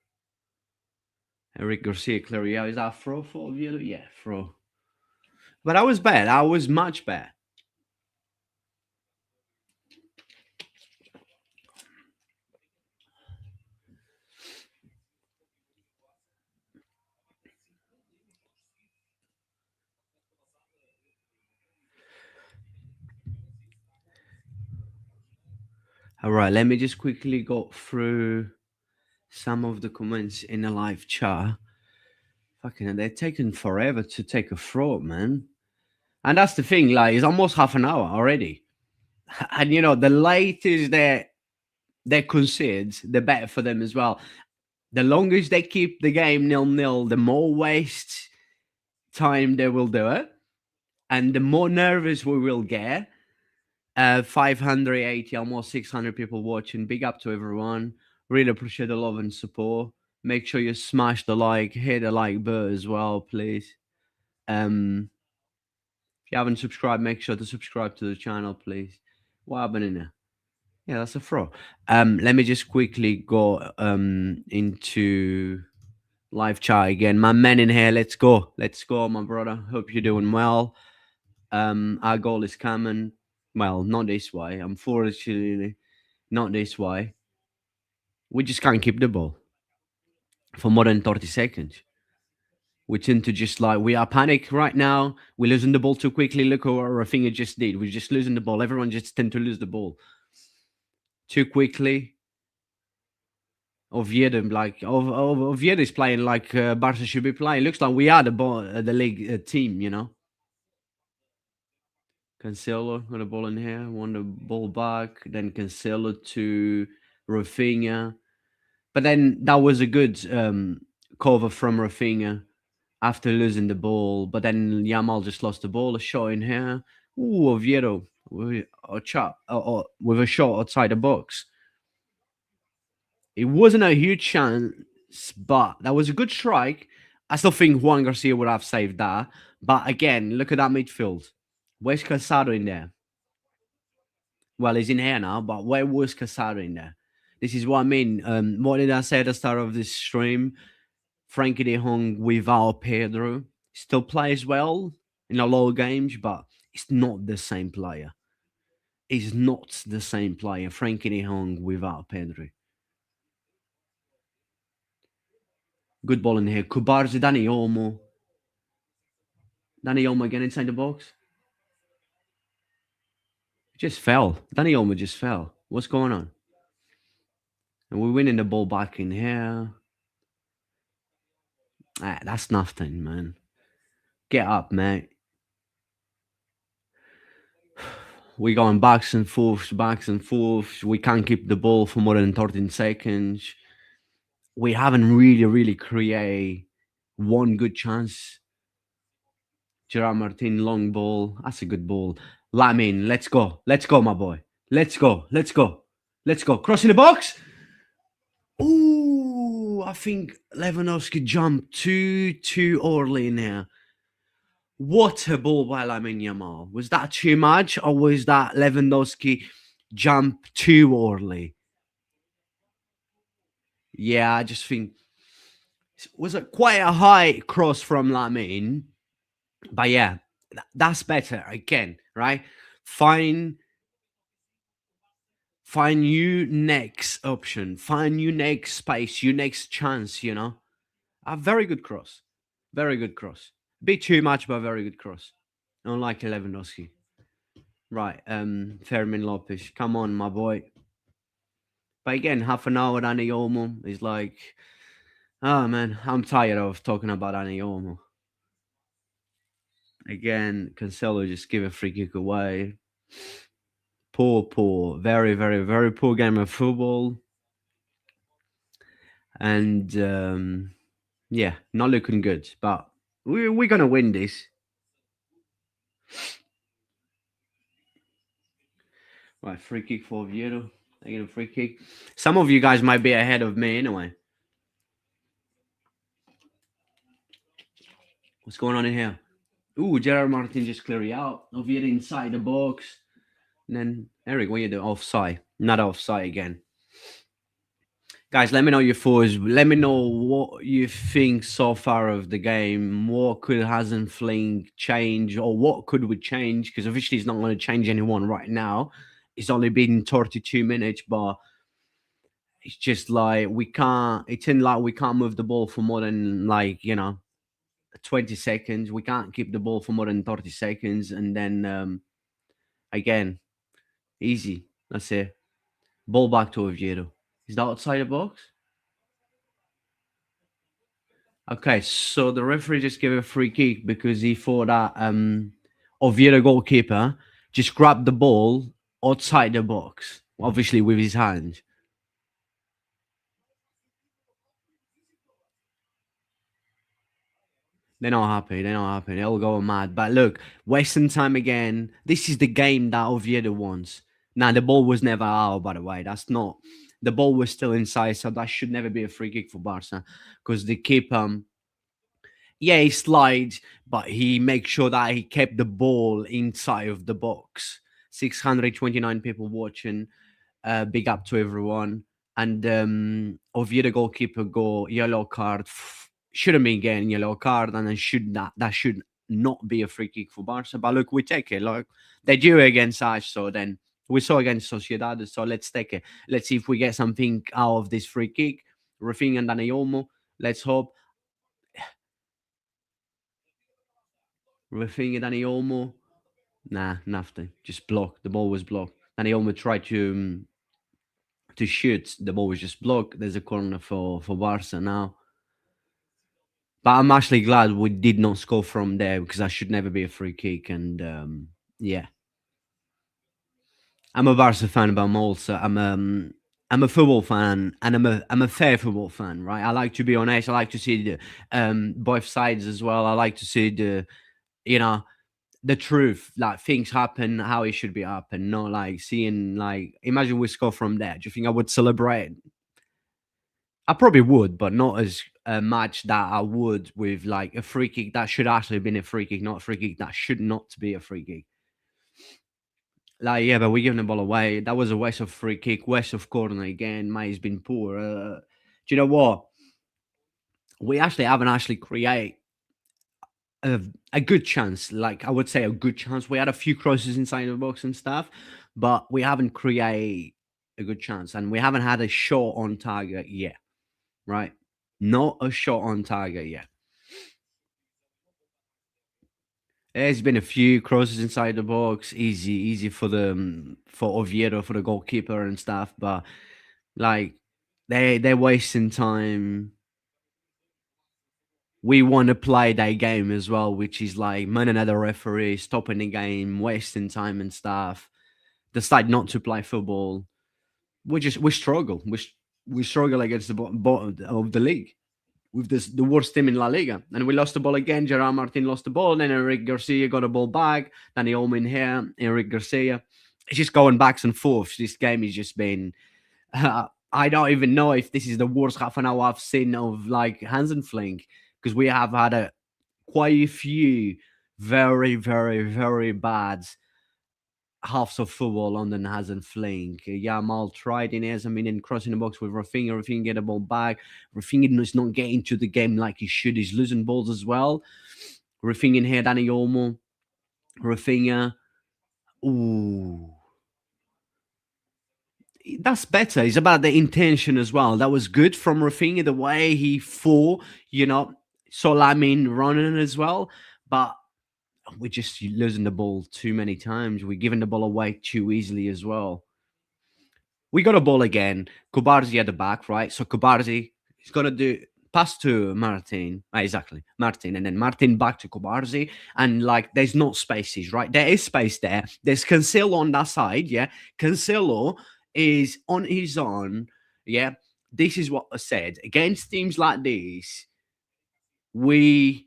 Speaker 1: Eric Garcia clear out. Is that a throw for Oviedo? Yeah, throw. But I was bad. I was much bad. All right, let me just quickly go through some of the comments in the live chat. Fucking, they're taking forever to take a throw, man. And that's the thing, like, it's almost half an hour already. And you know, the latest they concede, the better for them as well. The longest they keep the game 0-0, the more waste time they will do it, and the more nervous we will get. 580, almost 600 people watching. Big up to everyone. Really appreciate the love and support. Make sure you smash the like, hit the like button as well, please. If you haven't subscribed, make sure to subscribe to the channel, please. What happened in there? Yeah, that's a throw. Let me just quickly go into live chat again. My man in here, let's go. Let's go, my brother. Hope you're doing well. Our goal is coming. Well, not this way. Unfortunately, not this way. We just can't keep the ball for more than 30 seconds. We tend to just like, we are panic right now. We're losing the ball too quickly. Look what Rafinha just did. We're just losing the ball. Everyone just tend to lose the ball too quickly. Oviedo, like Oviedo is playing like Barca should be playing. Looks like we are the league team, you know. Cancelo got a ball in here, won the ball back. Then Cancelo to Rafinha, but then that was a good cover from Rafinha after losing the ball. But then YAMAL just lost the ball. A shot in here. Ooh, Oviedo with a shot outside the box. It wasn't a huge chance, but that was a good strike. I still think Juan Garcia would have saved that. But again, look at that midfield. Where's Casado in there? Well, he's in here now, but where was Casado in there? This is what I mean. What did I say at the start of this stream? Frankie de Jong without Pedro still plays well in a lot of games, but it's not the same player. It's not the same player. Frankie de Jong without Pedro. Good ball in here. Kubarzi, Dani Olmo. Dani Olmo again inside the box. Just fell. Dani Olmo just fell. What's going on? And we're winning the ball back in here. Ah, that's nothing, man. Get up, mate. We're going backs and forths, backs and forths. We can't keep the ball for more than 13 seconds. We haven't really created one good chance. Gerard Martin, long ball. That's a good ball. Lamine, let's go. Let's go, my boy. Let's go. Let's go. Let's go. Crossing the box. Ooh, I think Lewandowski jumped too early in there. What a ball by Lamine Yamal. Was that too much, or was that Lewandowski jump too early? Yeah, I just think it was quite a high cross from Lamine. But yeah, that's better again, right? Find you next option, find you next space, you next chance, you know. A very good cross. Very good cross. Bit too much, but very good cross. Unlike Lewandowski. Right, Fermin Lopez. Come on, my boy. But again, half an hour Dani Olmo is like, oh man, I'm tired of talking about Dani Olmo. Again, Cancelo just give a free kick away. Poor, very poor game of football. And yeah, not looking good. But we're gonna win this. Right, free kick for Oviedo. Taking a free kick. Some of you guys might be ahead of me anyway. What's going on in here? Ooh, Gerard Martin just clear it out. Oviedo inside the box. And then Eric, what you do? Offside. Not offside again. Guys, let me know your thoughts. Let me know what you think so far of the game. What could Hasn't Fling change, or what could we change? Because obviously, it's not going to change anyone right now. It's only been 32 minutes, but it's just like we can't. It's in like we can't move the ball for more than 20 seconds. We can't keep the ball for more than 30 seconds, and then again, easy. That's it. Ball back to Oviedo. Is that outside the box? Okay, so the referee just gave a free kick because he thought that Oviedo goalkeeper just grabbed the ball outside the box, obviously with his hand. They're not happy. They're not happy. They'll go mad. But look, wasting time again. This is the game that Oviedo wants. Now the ball was never out, by the way. That's not. The ball was still inside, so that should never be a free kick for Barca because the keeper yeah, he slides, but he makes sure that he kept the ball inside of the box. 629 people watching. Big up to everyone. And Oviedo goalkeeper go yellow card. Shouldn't be getting yellow card, and then should not be a free kick for Barca. But look, we take it. Like they do it against us, so then we saw against Sociedad. So let's take it. Let's see if we get something out of this free kick. Rafinha and Dani Olmo. Let's hope. Rafinha, Dani Olmo. Nah, nothing. Just blocked. The ball was blocked. Dani Olmo tried to shoot. The ball was just blocked. There's a corner for Barca now. But I'm actually glad we did not score from there because that should never be a free kick. And yeah, I'm a Barca fan, but I'm a football fan, and I'm a fair football fan, right? I like to be honest. I like to see the both sides as well. I like to see the you know the truth, like things happen how it should be happen, not like seeing like imagine we score from there. Do you think I would celebrate? I probably would, but not as much that I would with like a free kick that should actually have been a free kick, not a free kick that should not be a free kick. Like, yeah, but we're giving the ball away. That was a waste of free kick, waste of corner again. Mate, has been poor. Do you know what? We actually haven't actually create a, a good chance. Like I would say, a good chance. We had a few crosses inside the box and stuff, but we haven't created a good chance, and we haven't had a shot on target yet. Right? Not a shot on target yet. There's been a few crosses inside the box, easy for the for Oviedo for the goalkeeper and stuff, but like they're wasting time. We want to play that game as well, which is like man another referee, stopping the game, wasting time and stuff. Decide not to play football. We struggle. We struggle against the bottom of the league with the worst team in La Liga. And we lost the ball again. Gerard Martin lost the ball. Then Enrique Garcia got a ball back. Danny Olmo here. Enrique Garcia. It's just going backs and forths. This game has just been. I don't even know if this is the worst half an hour I've seen of like Hands and Fling because we have had quite a few very, very, very bad halves of football London hasn't fling. Yamal tried in as I mean in crossing the box with Rafinha. Rafinha get the ball back. Rafinha is not getting to the game like he should. He's losing balls as well. Rafinha in here, Dani Olmo. Rafinha. Ooh. That's better. It's about the intention as well. That was good from Rafinha, the way he fought, saw Lamine running as well. But we're just losing the ball too many times. We're giving the ball away too easily as well. We got a ball again. Kubarzi at the back, right? So Kubarzi is gonna do pass to Martin. Exactly. Martin. And then Martin back to Kubarzi. And like there's not spaces, right? There is space there. There's Cancelo on that side, yeah. Cancelo is on his own. Yeah. This is what I said. Against teams like this, we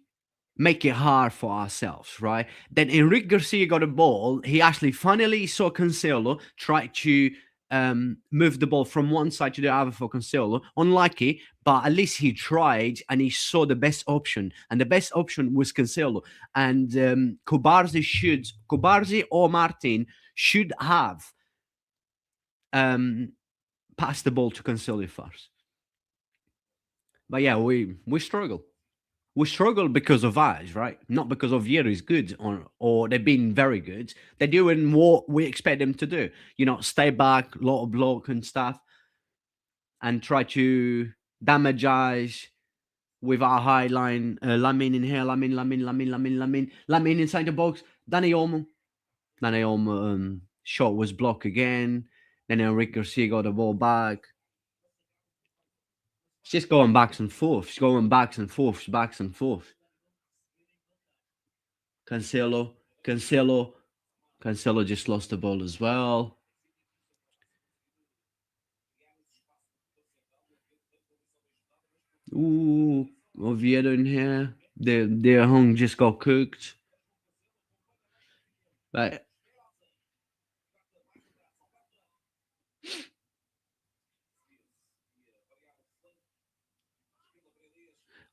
Speaker 1: make it hard for ourselves, right? Then Enrique Garcia got a ball. He actually finally saw Cancelo try to move the ball from one side to the other for Cancelo. Unlucky, but at least he tried and he saw the best option. And the best option was Cancelo. And Kubarzi or Martin should have passed the ball to Cancelo first. But yeah, we struggle. We struggle because of us, right? Not because Oviedo is good or they've been very good. They're doing what we expect them to do. You know, stay back, lot of block and stuff, and try to damage us with our high line. Lamine in here, Lamine inside the box. Danny Olmo. Danny Olmo shot was blocked again. Then Enrique Garcia got the ball back. It's just going backs and forths, going backs and forths, backs and forths. Cancelo, Cancelo, Cancelo just lost the ball as well. Ooh, Oviedo in here. Their hung just got cooked. But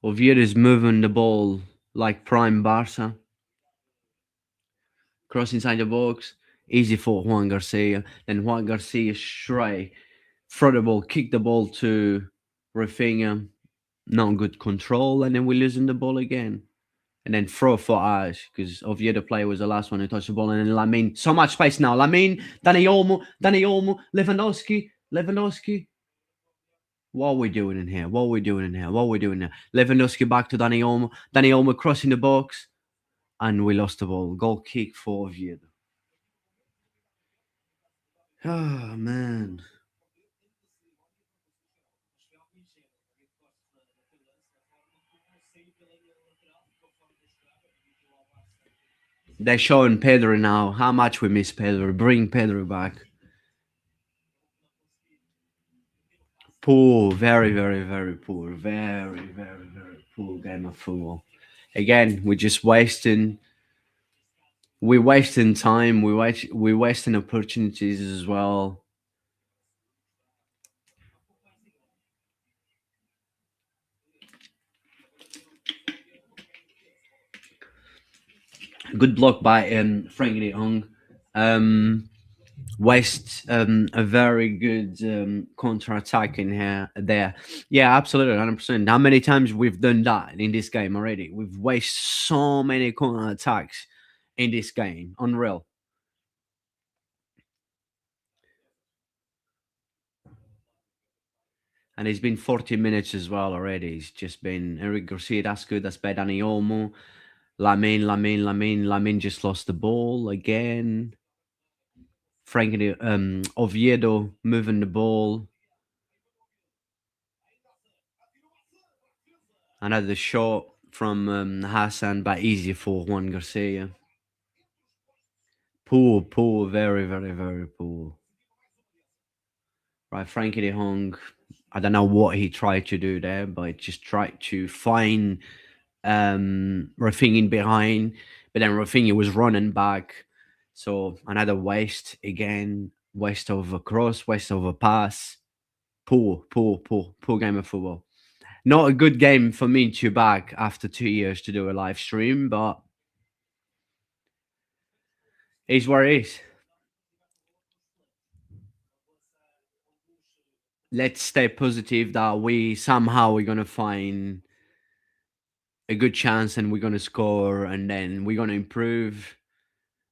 Speaker 1: Oviedo is moving the ball like prime Barca. Cross inside the box. Easy for Juan Garcia. Then Juan Garcia straight. Throw the ball, kick the ball to Rafinha. Not good control. And then we're losing the ball again. And then throw for us because Oviedo player was the last one who touched the ball. And then Lamine, so much space now. Lamine, Danny Olmo, Lewandowski. What are we doing in here? What are we doing in here? What are we doing here? Lewandowski back to Danny Olmo crossing the box, and we lost the ball. Goal kick for Oviedo. Oh man, they're showing Pedro now how much we miss Pedro. Bring Pedro back. Poor, very poor, very poor game of football. Again, we're just wasting. We're wasting time. We're wasting opportunities as well. Good block by Frankie de Jong. Waste a very good counter attack in here there. Yeah, absolutely, 100%. How many times we've done that in this game already? We've wasted so many counter attacks in this game. Unreal. And it's been 40 minutes as well already. It's just been Eric Garcia, that's good. That's bad. Dani Olmo. Lamine just lost the ball again. Frankie Oviedo moving the ball. Another shot from Hassan, but easy for Juan Garcia. Poor, very poor. Right, Frankie de Jong. I don't know what he tried to do there, but just tried to find Rafinha behind, but then Rafinha was running back. So another waste again, waste of a cross, waste of a pass. Poor game of football. Not a good game for me to back after 2 years to do a live stream, but it's what it is. Let's stay positive that we're gonna find a good chance and we're gonna score and then we're gonna improve.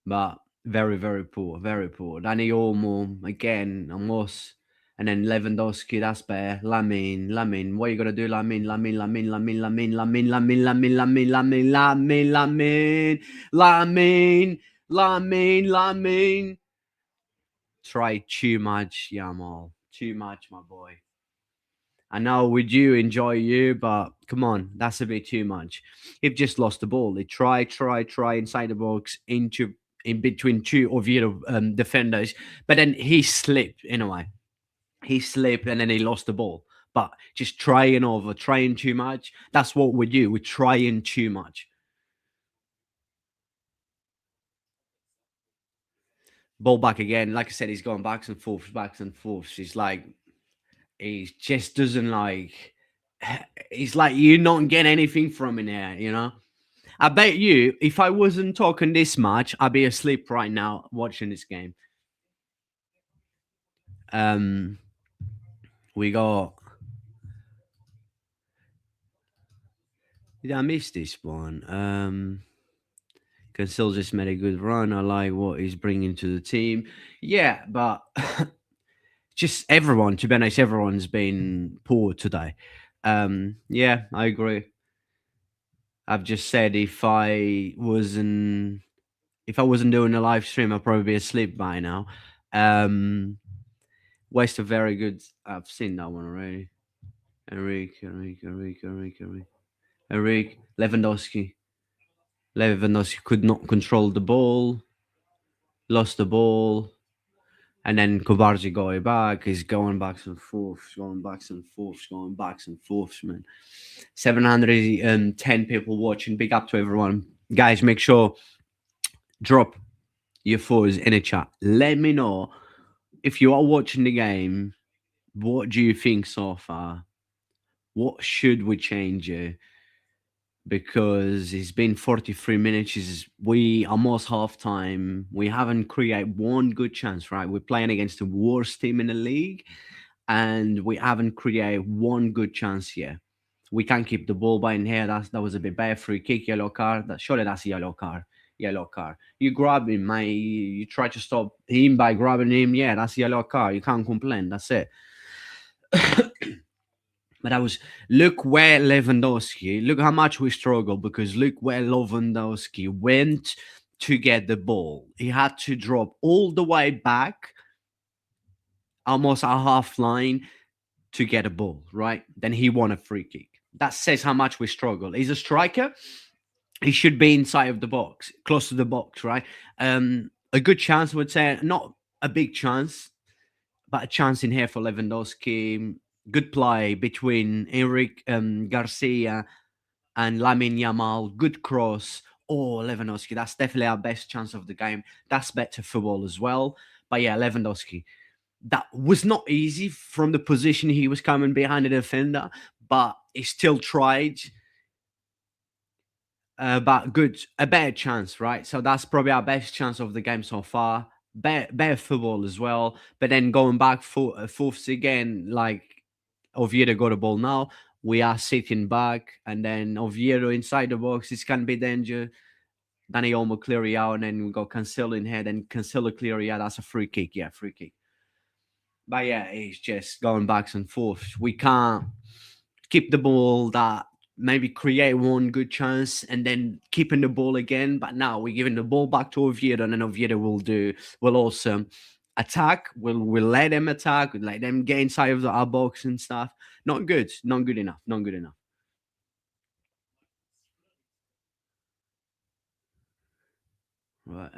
Speaker 1: But very poor, very poor. Danny Olmo again, almost. And then Lewandowski, that's better. Lamine. What are you gonna do? Lamine. Try too much, Yamal. Too much, my boy. I know we do enjoy you, but come on, that's a bit too much. He've just lost the ball. They try inside the box into in between two Oviedo defenders, but then he slipped in a way. He slipped and then he lost the ball. But just trying too much. That's what we do. We're trying too much. Ball back again. Like I said, he's going backs and forths. He's like he just doesn't like. He's like you not get anything from in there, you know. I bet you, if I wasn't talking this much, I'd be asleep right now watching this game. Um, we got Yeah, I missed this one. Cancel just made a good run. I like what he's bringing to the team. Yeah, but just everyone, to be honest, everyone's been poor today. Yeah, I agree. I've just said if I wasn't doing a live stream, I'd probably be asleep by now. Um, West are very good. I've seen that one already. Enrique, Lewandowski. Lewandowski could not control the ball, lost the ball, and then Kovarji got it back. He's going backs and forths, going backs and forths, going backs and forths, man. 710 people watching. Big up to everyone. Guys, make sure drop your fours in a chat. Let me know if you are watching the game. What do you think so far? What should we change here? Because it's been 43 minutes. We almost half time. We haven't created one good chance, right? We're playing against the worst team in the league, and we haven't created one good chance yet. We can't keep the ball by in here. That was a bit bad. Free kick, yellow card. Surely that's a yellow card. Yellow card. You grab him, man. You try to stop him by grabbing him. Yeah, that's a yellow card. You can't complain. That's it. But I was look where Lewandowski. Look how much we struggle because look where Lewandowski went to get the ball. He had to drop all the way back, almost a half line, to get a ball. Right? Then he won a free kick. That says how much we struggle. He's a striker. He should be inside of the box, close to the box. Right? A good chance, I would say, not a big chance, but a chance in here for Lewandowski. Good play between Eric Garcia and Lamine Yamal. Good cross. Oh, Lewandowski. That's definitely our best chance of the game. That's better football as well. But yeah, Lewandowski. That was not easy from the position he was coming behind the defender, but he still tried. But good, a better chance, right? So that's probably our best chance of the game so far. Better football as well. But then going back fourths again, like Oviedo got the ball now. We are sitting back, and then Oviedo inside the box. This can be danger. Danny Olmo clear it out, and then we got Cancelo in here. Then Cancelo clear it out. That's a free kick. Yeah, free kick. But yeah, it's just going backs and forths. We can't keep the ball that maybe create one good chance and then keeping the ball again. But now we're giving the ball back to Oviedo, and then Oviedo will also attack. We'll let them attack. We'll let them get inside of our box and stuff. Not good. Not good enough. Not good enough. Right.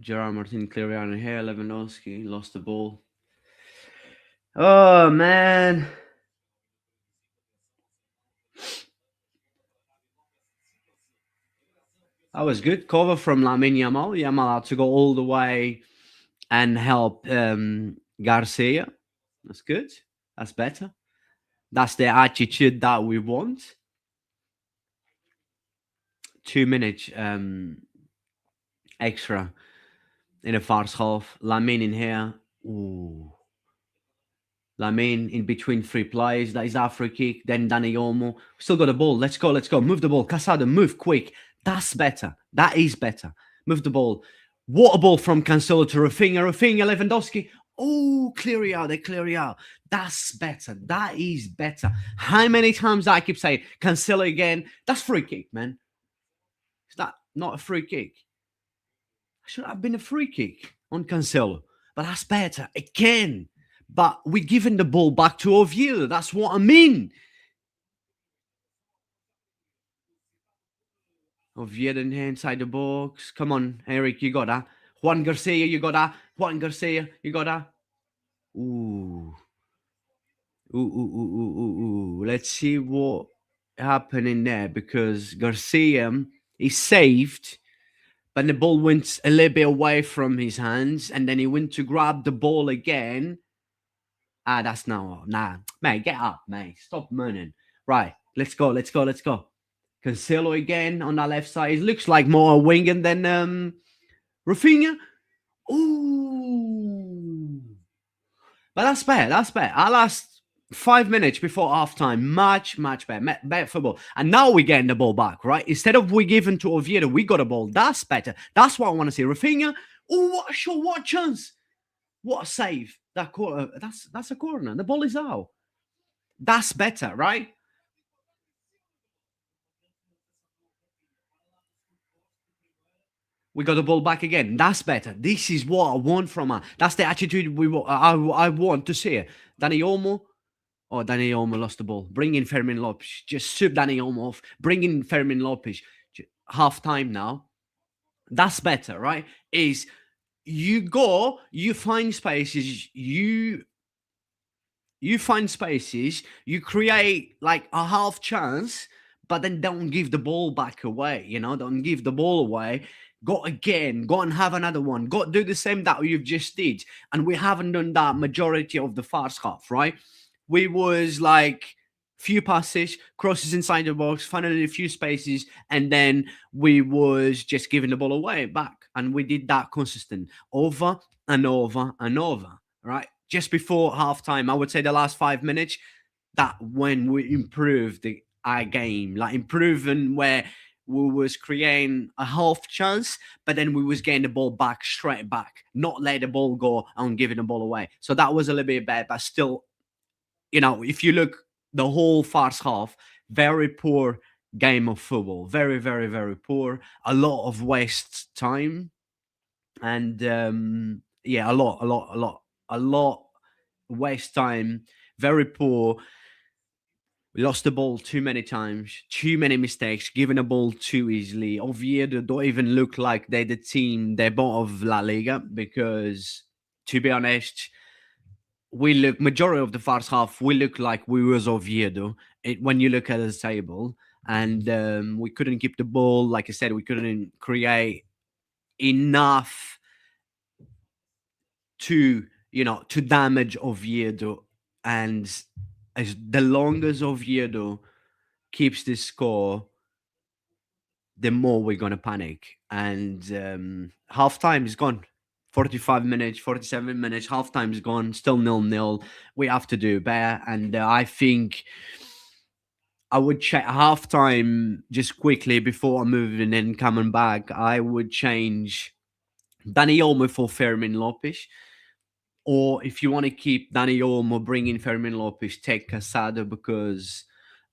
Speaker 1: Gerard Martin clear out in here. Lewandowski lost the ball. Oh man. That was good. Cover from Lamine Yamal. Yamal had to go all the way and help Garcia. That's good. That's better. That's the attitude that we want. 2 minutes extra in the first half. Lamine in here. Ooh. Lamine in between three players. That is our free kick. Then Dani Olmo. Still got the ball. Let's go. Let's go. Move the ball. Casado, move quick. That's better. That is better. Move the ball. What a ball from Cancelo to Rafinha. Rafinha, Lewandowski. Oh, clear it out. They clear it out. That's better. That is better. How many times I keep saying Cancelo again? That's free kick, man. Is that not a free kick? Should have been a free kick on Cancelo. But that's better. Again. But we're giving the ball back to Oviedo. That's what I mean. Oviedo in here inside the box. Come on, Eric, you got that. Juan Garcia, you got that. Juan Garcia, you got that. Ooh. Ooh. Let's see what happened in there because Garcia is saved, but the ball went a little bit away from his hands, and then he went to grab the ball again. That's now. Nah, mate, get up, mate. Stop moaning. Right, let's go. Cancelo again on that left side. It looks like more a winger than Rafinha. Ooh. But that's bad. Our last 5 minutes before halftime, much better, better football. And now we're getting the ball back, right? Instead of we giving to Oviedo, we got a ball. That's better. That's what I want to see. Rafinha, oh, what a shot, what a chance, what a save. That corner, that's a corner. The ball is out. That's better, right? We got the ball back again. That's better. This is what I want from her. That's the attitude I want to see. Danny Olmo. Oh, Danny Olmo lost the ball. Bring in Fermin Lopez. Just sub Danny Olmo off. Bring in Fermin Lopez. Half time now. That's better, right? Is you go, you find spaces, you find spaces, you create like a half chance, but then don't give the ball back away, don't give the ball away. Go again, go and have another one, go do the same that you've just did. And we haven't done that majority of the first half, right? We was like few passes, crosses inside the box, finding a few spaces, and then we was just giving the ball away back. And we did that consistent over and over and over, right? Just before halftime, I would say the last 5 minutes, that when we improved our game, like improving where we was creating a half chance, but then we was getting the ball back straight back, not let the ball go and giving the ball away. So that was a little bit bad, but still, if you look the whole first half, very poor game of football, very, very, very poor. A lot of waste time, and yeah, a lot waste time. Very poor. We lost the ball too many times, too many mistakes, giving the ball too easily. Oviedo don't even look like they're the team, they're part of La Liga, because to be honest, we look majority of the first half, we look like we was Oviedo when you look at the table. And we couldn't keep the ball. Like I said, we couldn't create enough to damage Oviedo. And as the longer Oviedo keeps this score, the more we're gonna panic. And halftime is gone. 45 minutes, 47 minutes, halftime is gone, still 0-0. We have to do better. And I think I would check halftime just quickly before moving and coming back. I would change Danny Olmo for Fermin Lopez. Or if you want to keep Danny Olmo, bring in Fermin Lopez, take Casado, because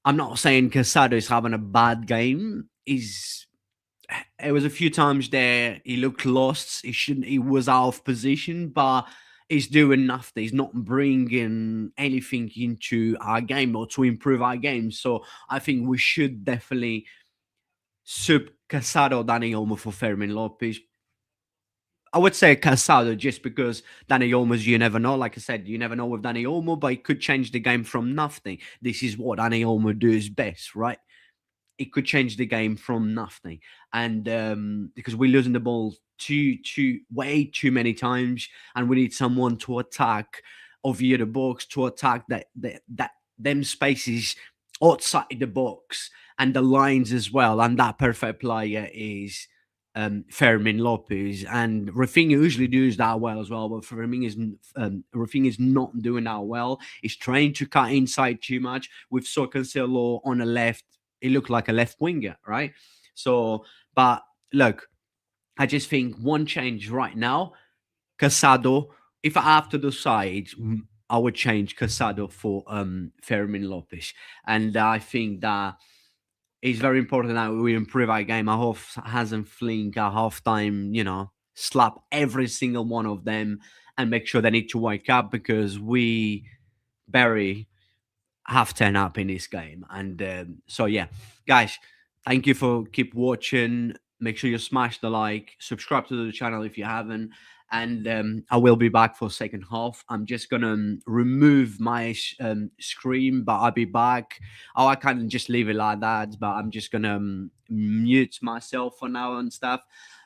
Speaker 1: I'm not saying Casado is having a bad game. It was a few times there he looked lost. He was out of position, but he's doing nothing. He's not bringing anything into our game or to improve our game. So I think we should definitely sub Casado Danny Olmo for Fermin Lopez. I would say Casado just because Danny Olmo's, you never know. Like I said, you never know with Danny Olmo, but he could change the game from nothing. This is what Danny Olmo does best, right? It could change the game from nothing. And because we're losing the ball way too many times, and we need someone to attack over the box, to attack that them spaces outside the box and the lines as well. And that perfect player is Fermin Lopez, and Rafinha usually does that well as well, but Rafinha is not doing that well. He's trying to cut inside too much. With saw Cancelo on the left, he looked like a left winger, right? So, but look, I just think one change right now, Casado. If I have to decide, I would change Casado for Fermin Lopez, and I think that it's very important that we improve our game. I hope hasn't flink at halftime, slap every single one of them and make sure they need to wake up, because we very have 10 up in this game. And so, yeah, guys, thank you for keep watching. Make sure you smash the like, subscribe to the channel if you haven't. And I will be back for second half. I'm just gonna remove my screen, but I'll be back. Oh, I can't just leave it like that, but I'm just gonna mute myself for now and stuff.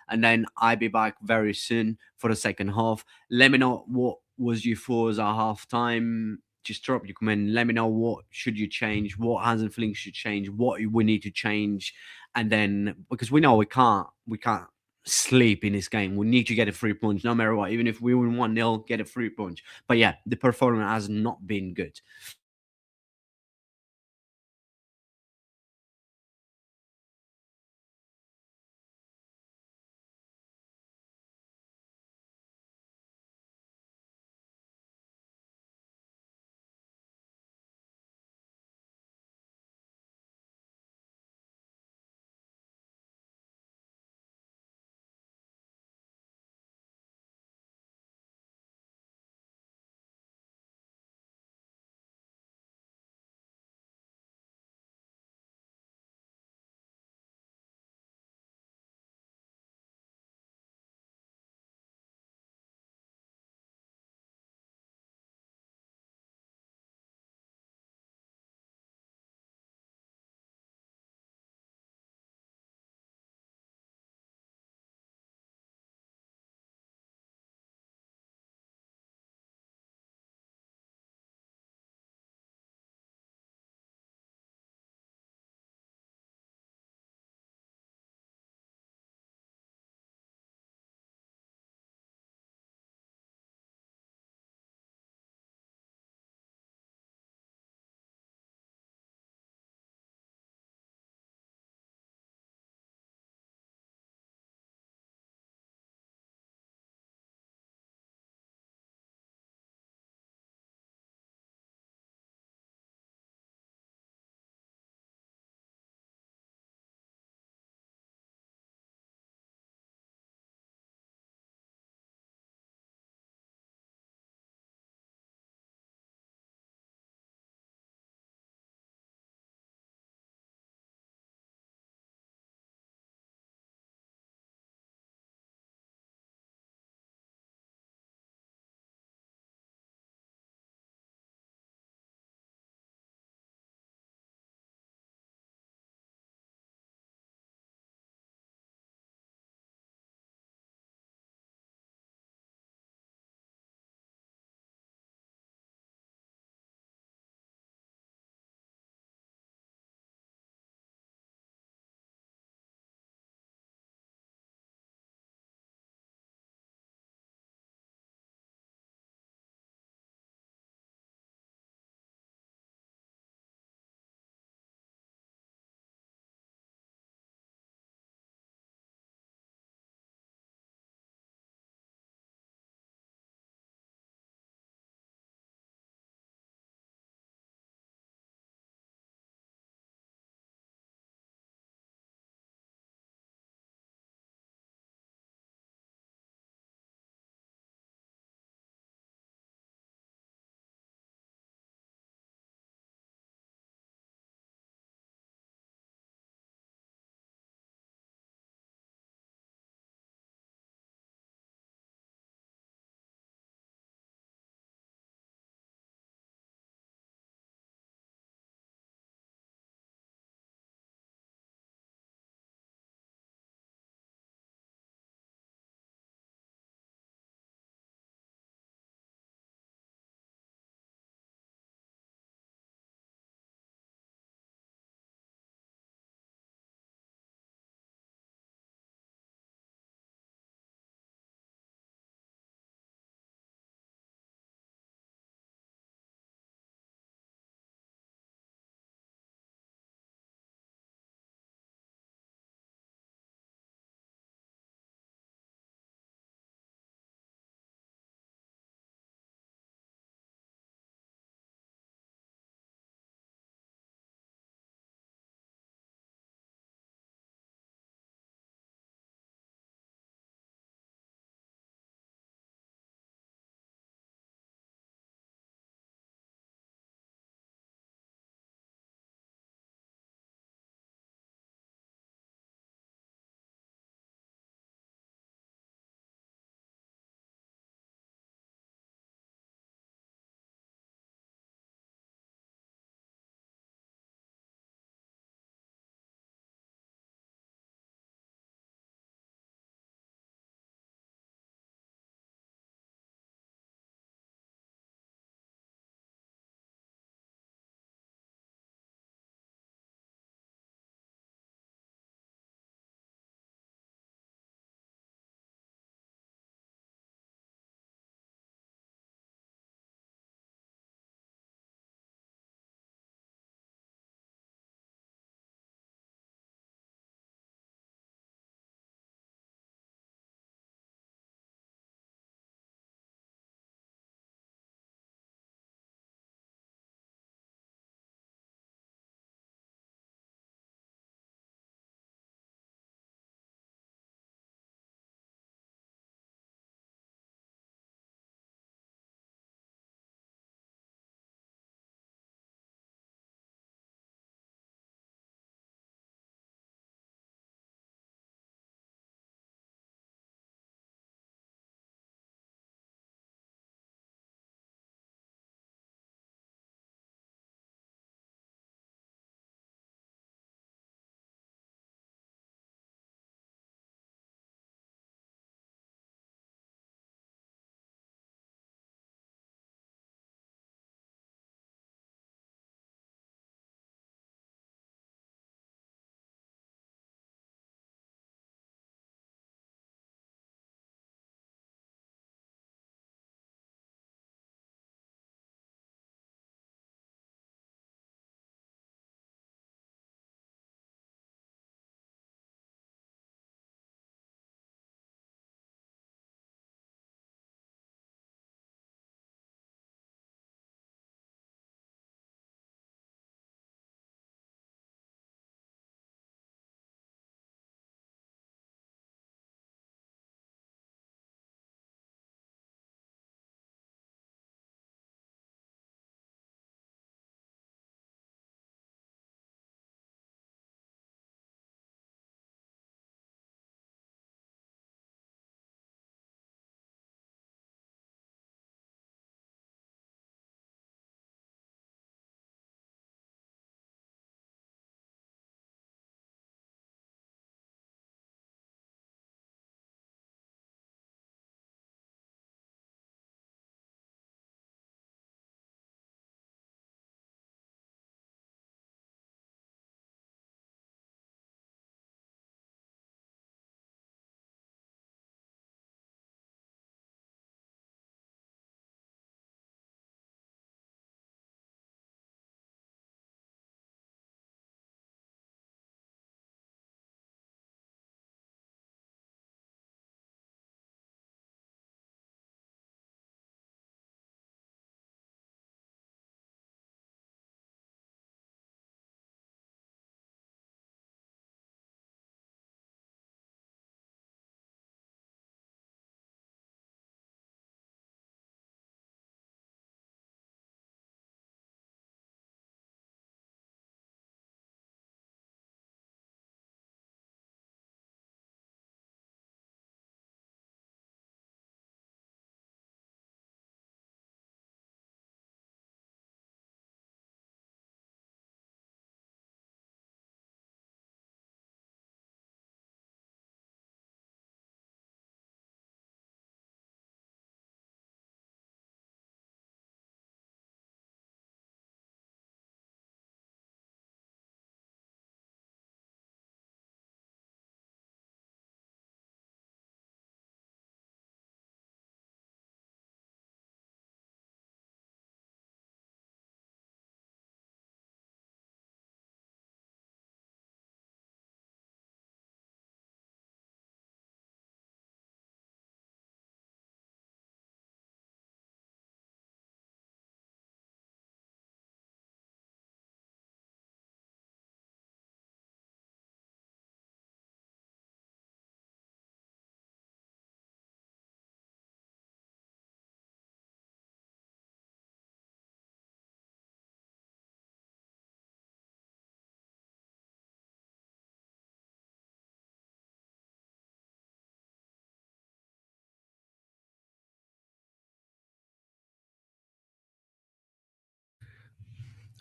Speaker 1: And then I'll be back very soon for the second half. Let me know what was your thoughts at half time. Just drop your comment. Let me know what should you change, what Hansen Flink should change, what we need to change, and then because we know we can't sleep in this game. We need to get a free punch no matter what. Even if we win 1-0, get a free punch. But yeah, the performance has not been good.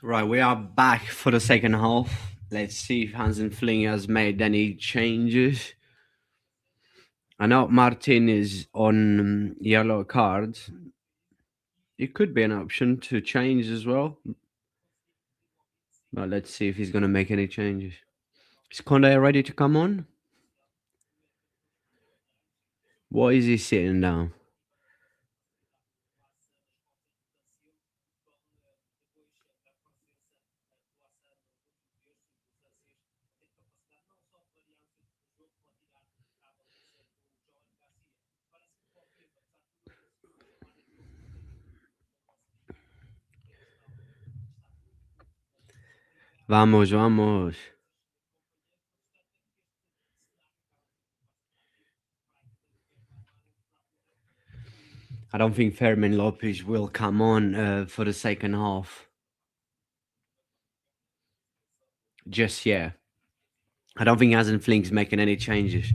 Speaker 1: Right, we are back for the second half. Let's see if Hansen Fling has made any changes. I know Martin is on yellow cards. It could be an option to change as well. But let's see if he's going to make any changes. Is Conde ready to come on? Why is he sitting down? Vamos, vamos. I don't think Fermin Lopez will come on for the second half. Just yet. I don't think Hansen Fling's making any changes.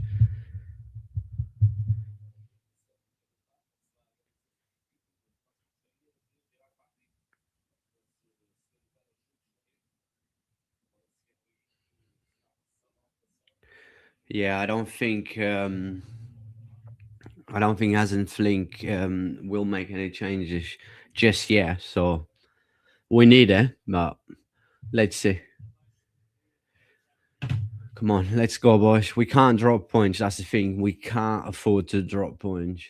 Speaker 1: Yeah, I don't think Hansen Flink will make any changes just yet. So we need it, but let's see. Come on, let's go, boys. We can't drop points. That's the thing. We can't afford to drop points.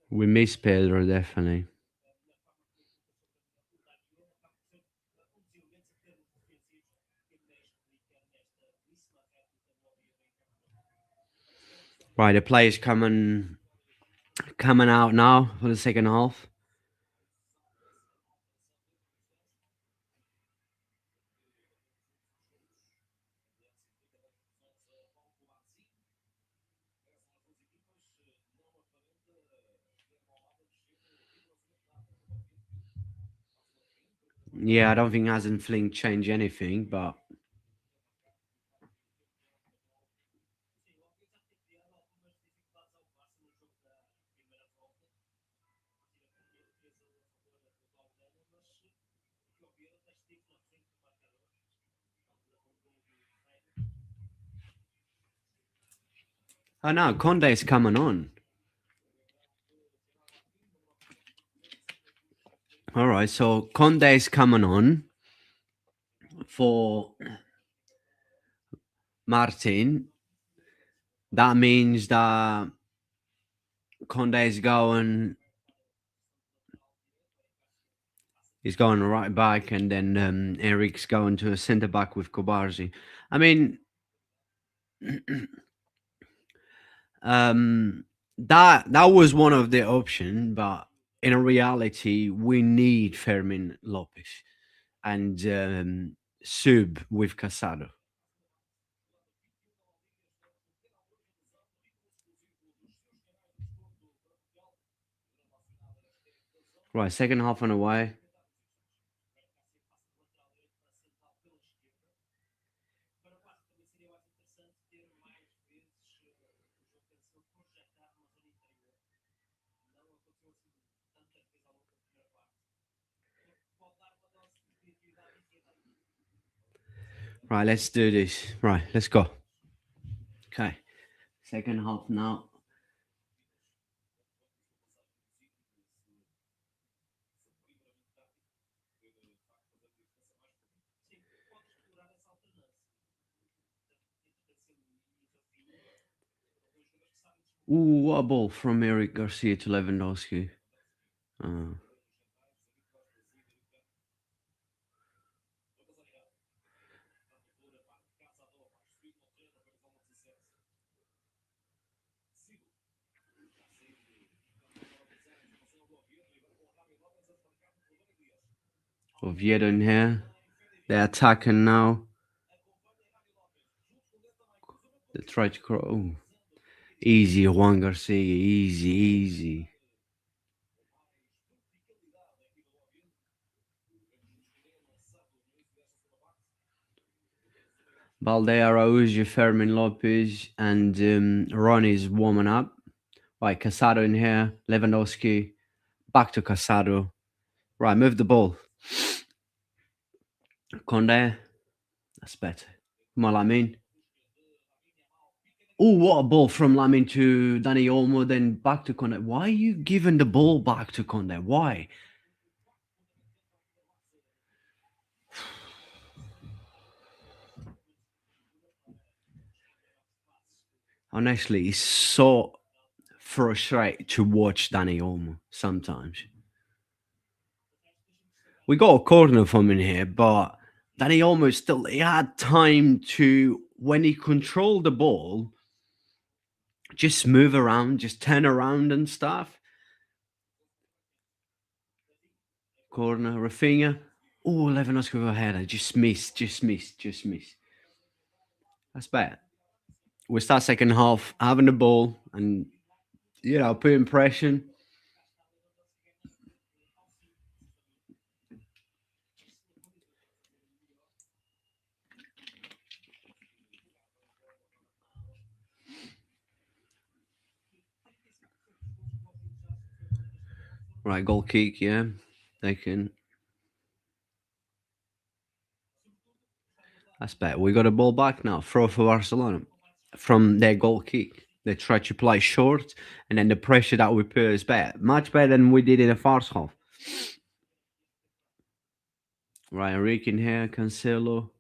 Speaker 1: We miss Pedro, definitely. Right, the players coming out now for the second half. Yeah, I don't think Hansen Flink changed anything, but oh no, Conde's coming on. All right, so Conde's coming on for Martin. That means that Conde's going. He's going right back, and then Eric's going to a centre back with Kobarzi. I mean, that was one of the options, but in reality, we need Fermin Lopez and Sub with Casado. Right, second half on the way. Right, let's do this. Right, let's go. Okay, second half now. Ooh, what a ball from Eric Garcia to Lewandowski. Uh, Oviedo in here. They're attacking now. They try to cross. Easy, Juan Garcia. Easy, easy. Valdea Araujo, Fermin Lopez, and Ronnie's warming up. Right, Casado in here. Lewandowski. Back to Casado. Right, move the ball. Conde. That's better. Come on, Lamine. Oh, what a ball from Lamine to Dani Olmo, then back to Conde. Why are you giving the ball back to Conde? Why? Honestly, it's so frustrating to watch Dani Olmo sometimes. We got a corner from in here, but Danny almost still he had time to when he controlled the ball, just move around, just turn around and stuff. Corner, Rafinha. Oh, Lewandowski with a header. Just miss, just miss, just miss. That's bad. We start second half having the ball and putting pressure. Right, goal kick, yeah. They can. That's bad. We got a ball back now. Throw for Barcelona from their goal kick. They try to play short, and then the pressure that we put is bad. Much better than we did in the first half. Right, Enrique in here, Cancelo,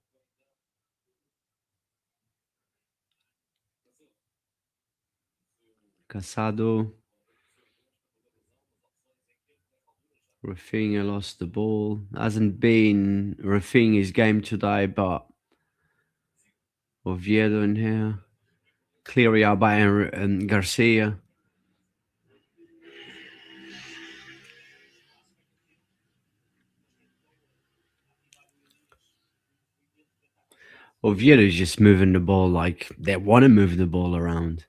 Speaker 1: Casado, Rafinha lost the ball. Hasn't been Rafinha's game today, but Oviedo in here. Cleary out by Garcia. Oviedo's just moving the ball like they want to move the ball around.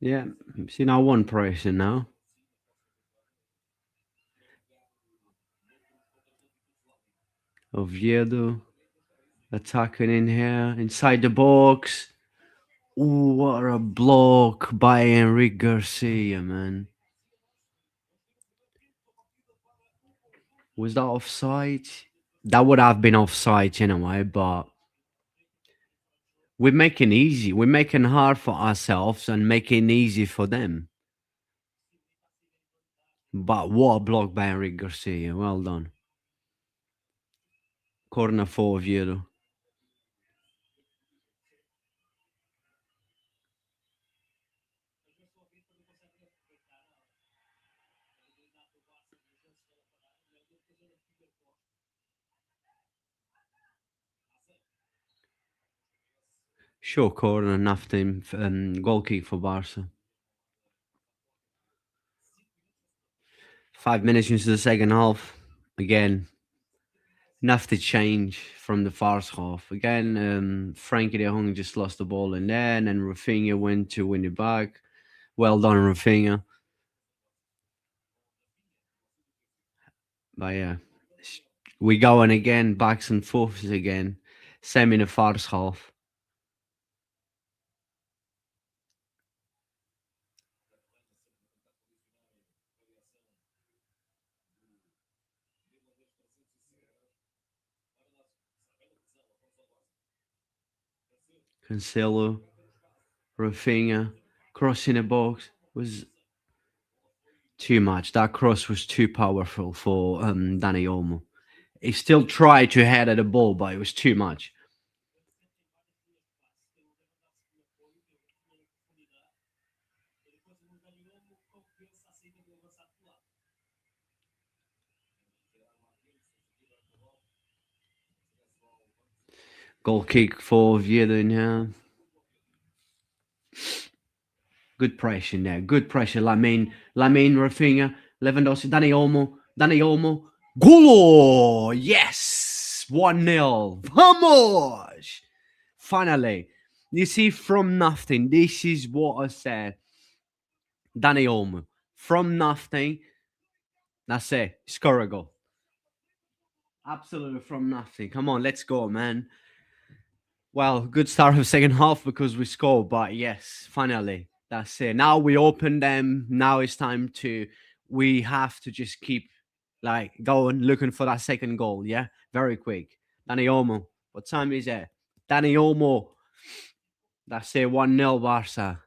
Speaker 1: Yeah, see now one pressure now. Oviedo attacking in here inside the box. Ooh, what a block by Enrique Garcia, man. Was that offside? That would have been offside anyway, but we're making easy. We're making hard for ourselves and making easy for them. But what a block by Enrique Garcia. Well done. Corner for Oviedo. Short corner, nothing. Goal kick for Barca. 5 minutes into the second half. Again, nothing changed from the first half. Again, Frankie de Jong just lost the ball in there, and then Rafinha went to win it back. Well done, Rafinha. But yeah, we going again, backs and forths again. Same in the first half. Cancelo, Rafinha, crossing the box was too much. That cross was too powerful for Dani Olmo. He still tried to head at the ball, but it was too much. Goal kick for Oviedo in here. Good pressure there. Good pressure. Lamine, Rafinha, Lewandowski, Dani Olmo. Golo! Yes! 1-0. Vamos! Finally. You see, from nothing, this is what I said. Dani Olmo. From nothing, that's it. Score a goal. Absolutely from nothing. Come on, let's go, man. Well, good start of second half because we scored, but yes, finally, that's it. Now we open them. Now it's time to. We have to just keep like going, looking for that second goal. Yeah, very quick. Danny Olmo. What time is it? Danny Olmo. That's it. 1-0 Barca.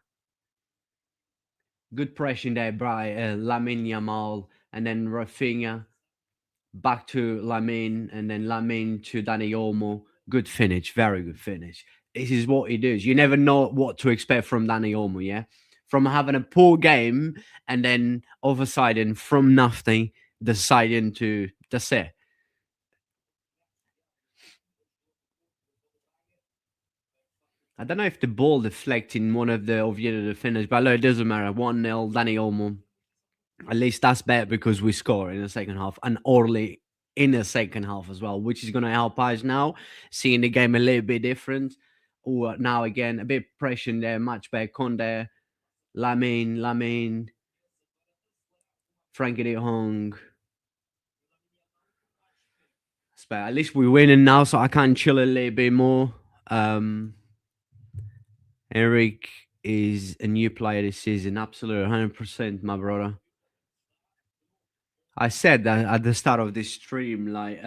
Speaker 1: Good pressure there by Lamine Yamal, and then Rafinha back to Lamine, and then Lamine to Danny Olmo. Good finish, very good finish. This is what he does. You never know what to expect from Danny Olmo, yeah? From having a poor game and then all of a sudden, from nothing, deciding to, that's it. I don't know if the ball deflecting one of the Oviedo defenders, but it doesn't matter. 1-0, Danny Olmo. At least that's better because we score in the second half and early in the second half as well, which is going to help us now, seeing the game a little bit different. Or now again, a bit pressure in there, much better. Conde, Lamine, Frankie de Jong. But at least we're winning now, so I can chill a little bit more. Um, Eric is a new player this season, absolutely 100%, my brother. I said that at the start of this stream, like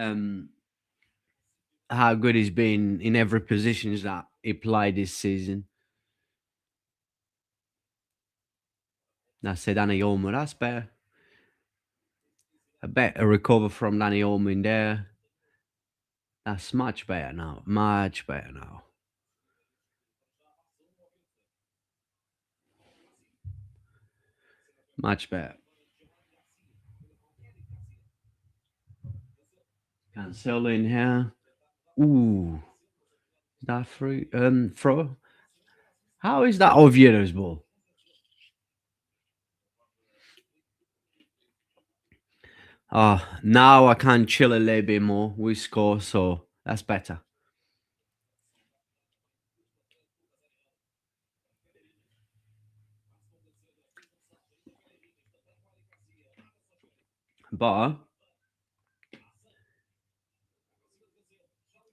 Speaker 1: how good he's been in every positions that he played this season. That's it, Danny Olmo. That's better. A better recover from Danny Olmo in there. That's much better now. Much better now. Much better. Cancelo in here. Ooh. That free throw. How is that Oviedo's ball? Now I can chill a little bit more. We score, so that's better. But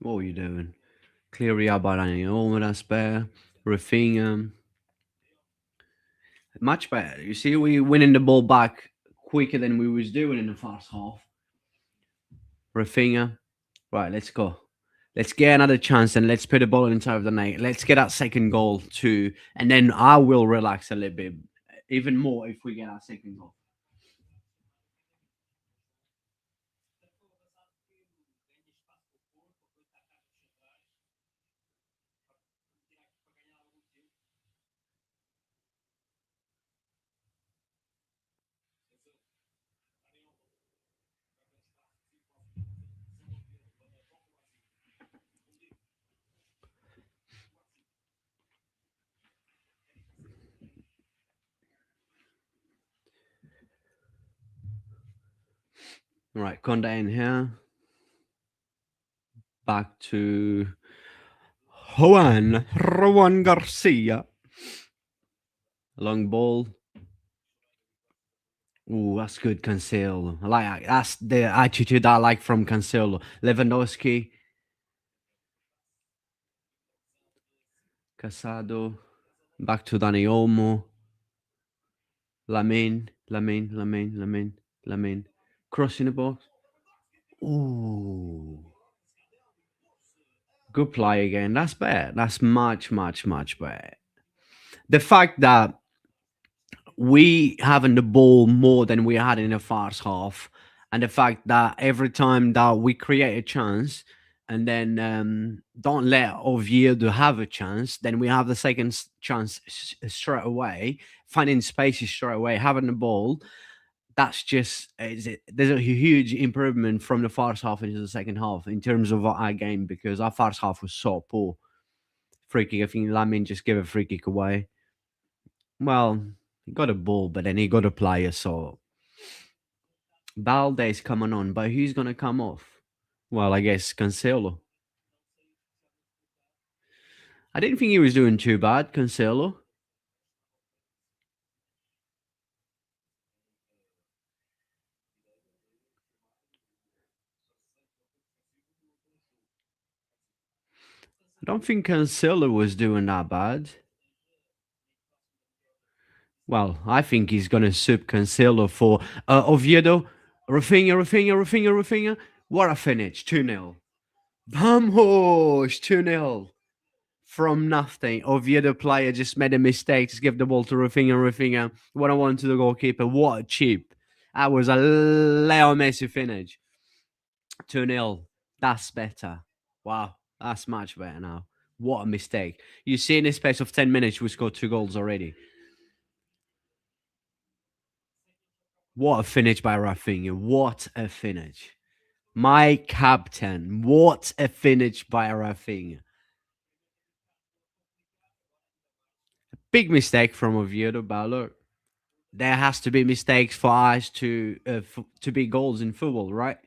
Speaker 1: what are you doing? Clearly out by Danny Olmo, that's better. Rafinha. Much better. You see, we winning the ball back quicker than we was doing in the first half. Rafinha, right? Let's go. Let's get another chance and let's put the ball inside of the net. Let's get that second goal too, and then I will relax a little bit, even more if we get our second goal. All right, Conde in here. Back to Juan Garcia. Long ball. Ooh, that's good, Cancelo. I like that's the attitude I like from Cancelo. Lewandowski, Casado, back to Dani Olmo, Lamine, crossing the box. Ooh, good play again. That's bad. That's much bad. The fact that we having the ball more than we had in the first half, and the fact that every time that we create a chance and then don't let Oviedo have a chance, then we have the second chance straight away, finding spaces straight away, having the ball. That's just there's a huge improvement from the first half into the second half in terms of our game because our first half was so poor. Free kick, I think Lamin just gave a free kick away. Well, he got a ball, but then he got a player, so Balde's coming on, but who's gonna come off? Well, I guess Cancelo. I didn't think he was doing too bad, Cancelo. I don't think Cancelo was doing that bad. Well, I think he's gonna sub Cancelo for Oviedo. Rafinha. What a finish! 2-0. Vamos! 2-0. From nothing. Oviedo player just made a mistake. Just give the ball to Rafinha. What I want to the goalkeeper. What a chip. That was a Leo Messi finish. 2-0. That's better. Wow. That's much better now. What a mistake. You see, in the space of 10 minutes, we scored 2 goals already. What a finish by Rafinha. What a finish. My captain. What a finish by Rafinha. Big mistake from Oviedo, but look, there has to be mistakes for us to be goals in football, right?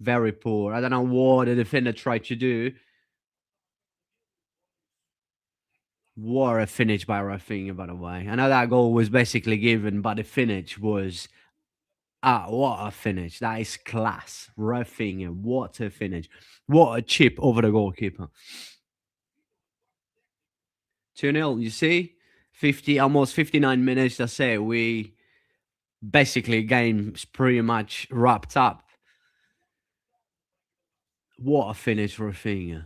Speaker 1: Very poor. I don't know what the defender tried to do. What a finish by Rafinha, by the way. I know that goal was basically given, but the finish was what a finish. That is class. Rafinha, what a finish. What a chip over the goalkeeper. 2-0, you see? 50, almost 59 minutes, that's it. We basically game's pretty much wrapped up. What a finish, Rafinha.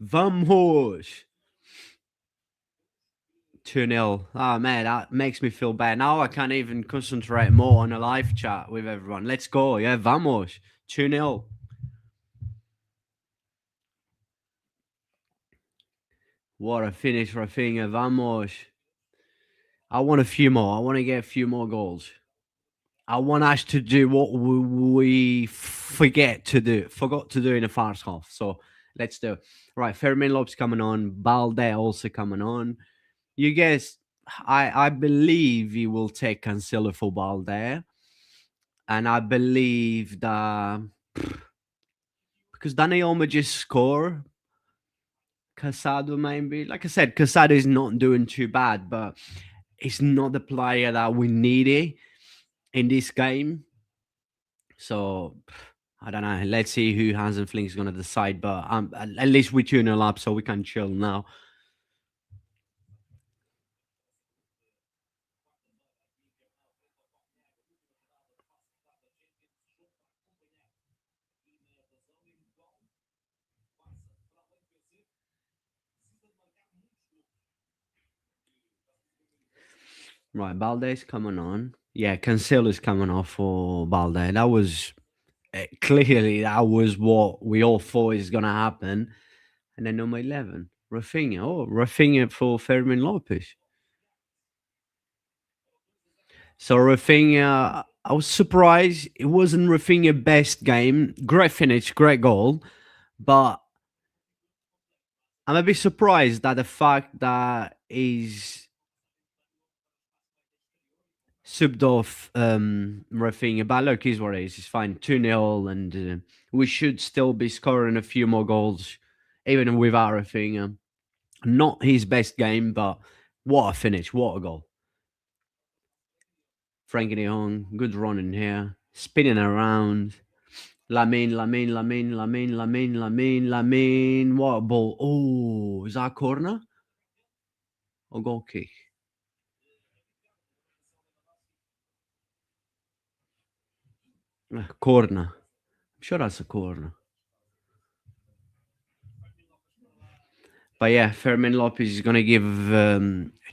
Speaker 1: Vamos! 2-0. Oh, man, that makes me feel bad. Now I can't even concentrate more on a live chat with everyone. Let's go. Yeah, vamos. 2-0. What a finish, Rafinha. Vamos. I want a few more. I want to get a few more goals. I want us to do what we forgot to do in the first half. So let's do it. Right, Fermin Lopes coming on. Balde also coming on. You guys, I believe he will take Cancelo for Balde. And I believe that because Dani Olmo just score, Casado maybe. Like I said, Casado is not doing too bad, but it's not the player that we needed in this game. So I don't know. Let's see who Hans and Flink is going to decide. But at least we tune it up so we can chill now. Right, Balde's coming on. Yeah, Cancelo's coming off for Balde. That was clearly that was what we all thought is going to happen. And then number 11, Rafinha. Oh, Rafinha for Fermin Lopez. So Rafinha, I was surprised. It wasn't Rafinha best game. Great finish, great goal. But I'm a bit surprised that the fact that he's subbed off Rafinha. But look, he's what it is. It's fine. 2-0, and we should still be scoring a few more goals, even without Rafinha. Not his best game, but what a finish. What a goal. Frankie de Jong, good run in here. Spinning around. Lamine. What a ball. Oh, is that a corner? Or goal kick? Corner. I'm sure that's a corner. But yeah, Fermin Lopez is going to give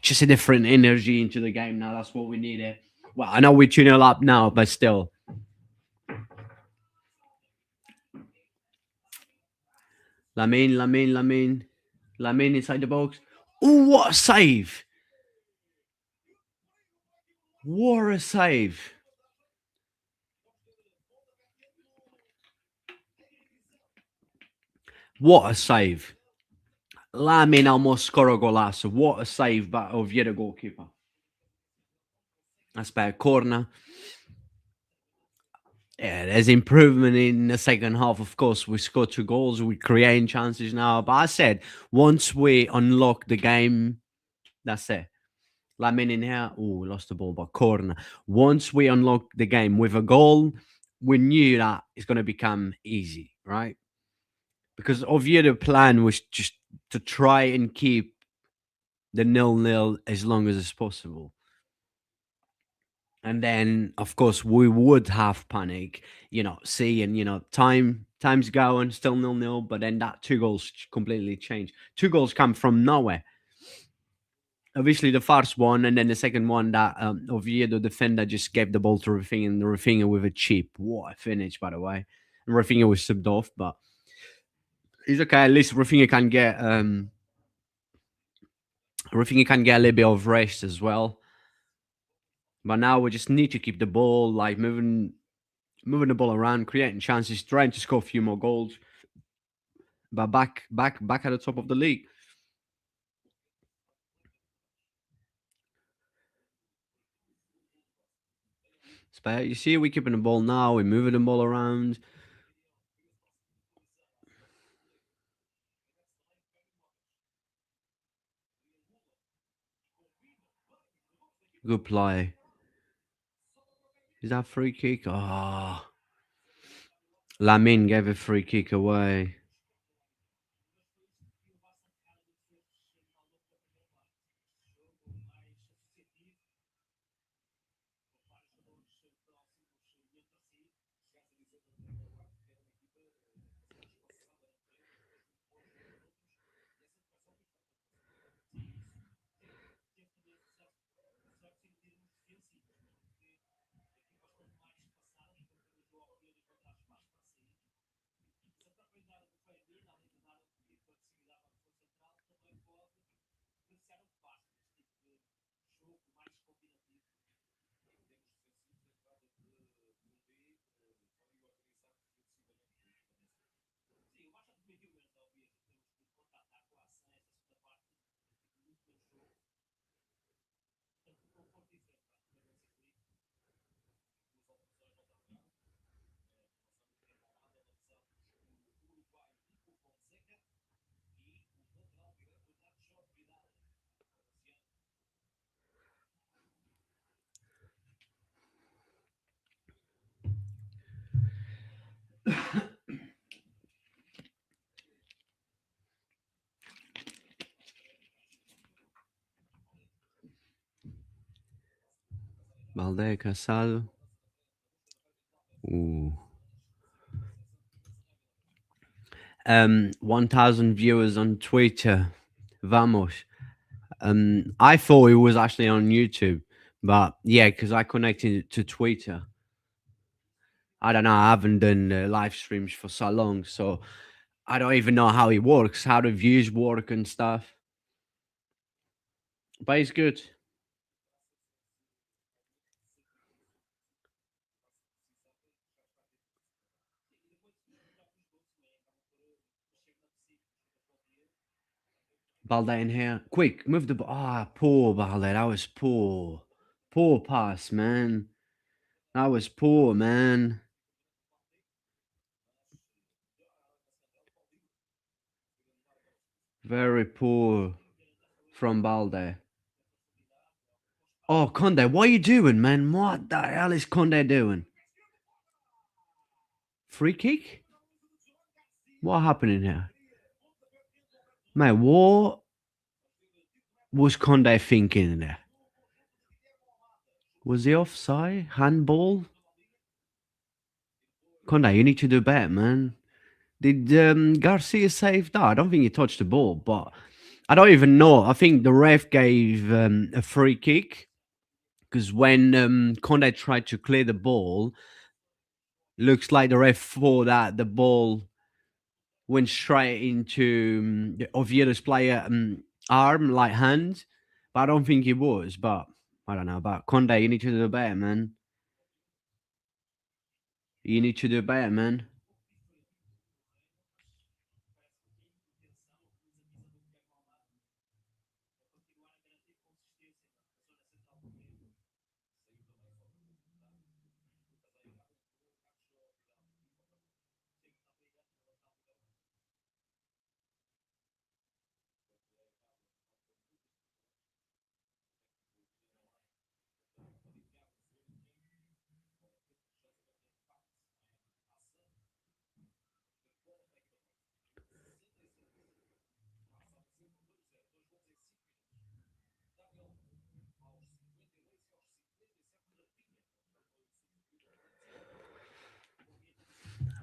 Speaker 1: just a different energy into the game now. That's what we needed. Well, I know we're 2-0 up now, but still. Lamine inside the box. Oh, what a save! What a save! What a save! Lamine almost scored a golazo. What a save by Oviedo goalkeeper. That's bad. Corner. Yeah, there's improvement in the second half. Of course, we scored 2 goals. We're creating chances now. But I said, once we unlock the game, that's it. Lamine in here. Oh, lost the ball, but corner. Once we unlock the game with a goal, we knew that it's going to become easy, right? because Oviedo plan was just to try and keep the nil-nil as long as possible. And then, of course, we would have panic, seeing, time's going, still nil-nil, but then that two goals completely changed. Two goals come from nowhere. Obviously, the first one, and then the second one that Oviedo defender just gave the ball to Rafinha, and Rafinha with a chip. What a finish, by the way. And Rafinha was subbed off, but it's okay. At least Rafinha can get a little bit of rest as well. But now we just need to keep the ball, like moving the ball around, creating chances, trying to score a few more goals. But back at the top of the league. But you see, we're keeping the ball now. We're moving the ball around. Good play. Is that free kick? Ah, Lamine gave a free kick away. Balde Casado. Ooh. 1,000 viewers on Twitter. Vamos. I thought it was actually on YouTube, but yeah, because I connected it to Twitter. I don't know. I haven't done live streams for so long, so I don't even know how it works, how the views work and stuff. But it's good. Balde in here. Quick, move the ball. Ah, poor Balde. That was poor. Poor pass, man. That was poor, man. Very poor from Balde. Oh, Conde, what are you doing, man? What the hell is Conde doing? Free kick? What happened in here? Man, what was Conde thinking in there? Was he offside? Handball? Conde, you need to do better, man. Did Garcia save that? I don't think he touched the ball, but I don't even know. I think the ref gave a free kick because when Conde tried to clear the ball, looks like the ref thought that the ball went straight into Oviedo's player arm, like hand. But I don't think it was. But I don't know. But Conde, you need to do better, man. You need to do better, man.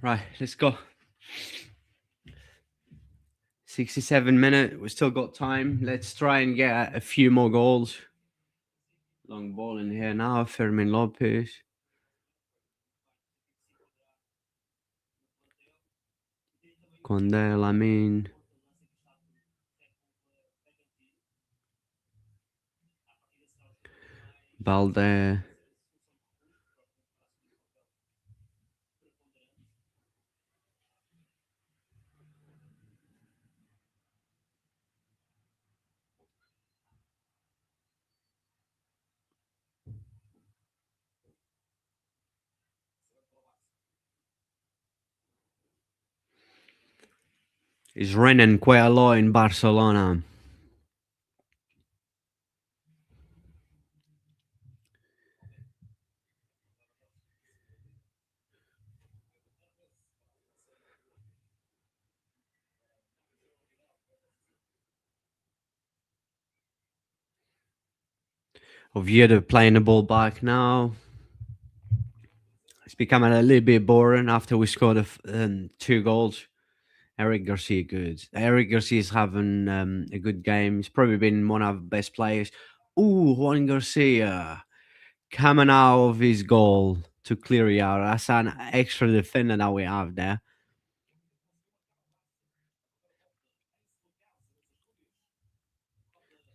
Speaker 1: Right, let's go. 67 minutes. We still got time. Let's try and get a few more goals. Long ball in here now. Fermin Lopez. Conde, Lamine. Balde. It's raining quite a lot in Barcelona. Oviedo playing the ball back now. It's becoming a little bit boring after we scored two goals. Eric Garcia, good. Eric Garcia is having a good game. He's probably been one of the best players. Ooh, Juan Garcia coming out of his goal to clear it out. That's an extra defender that we have there.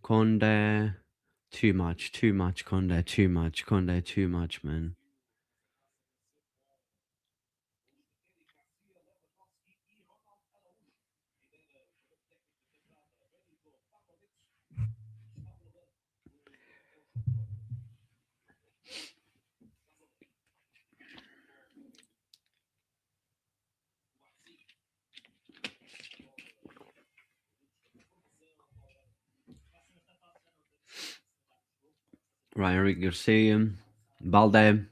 Speaker 1: Conde, too much, Conde, too much, man. Right, Eric Garcia, Balde,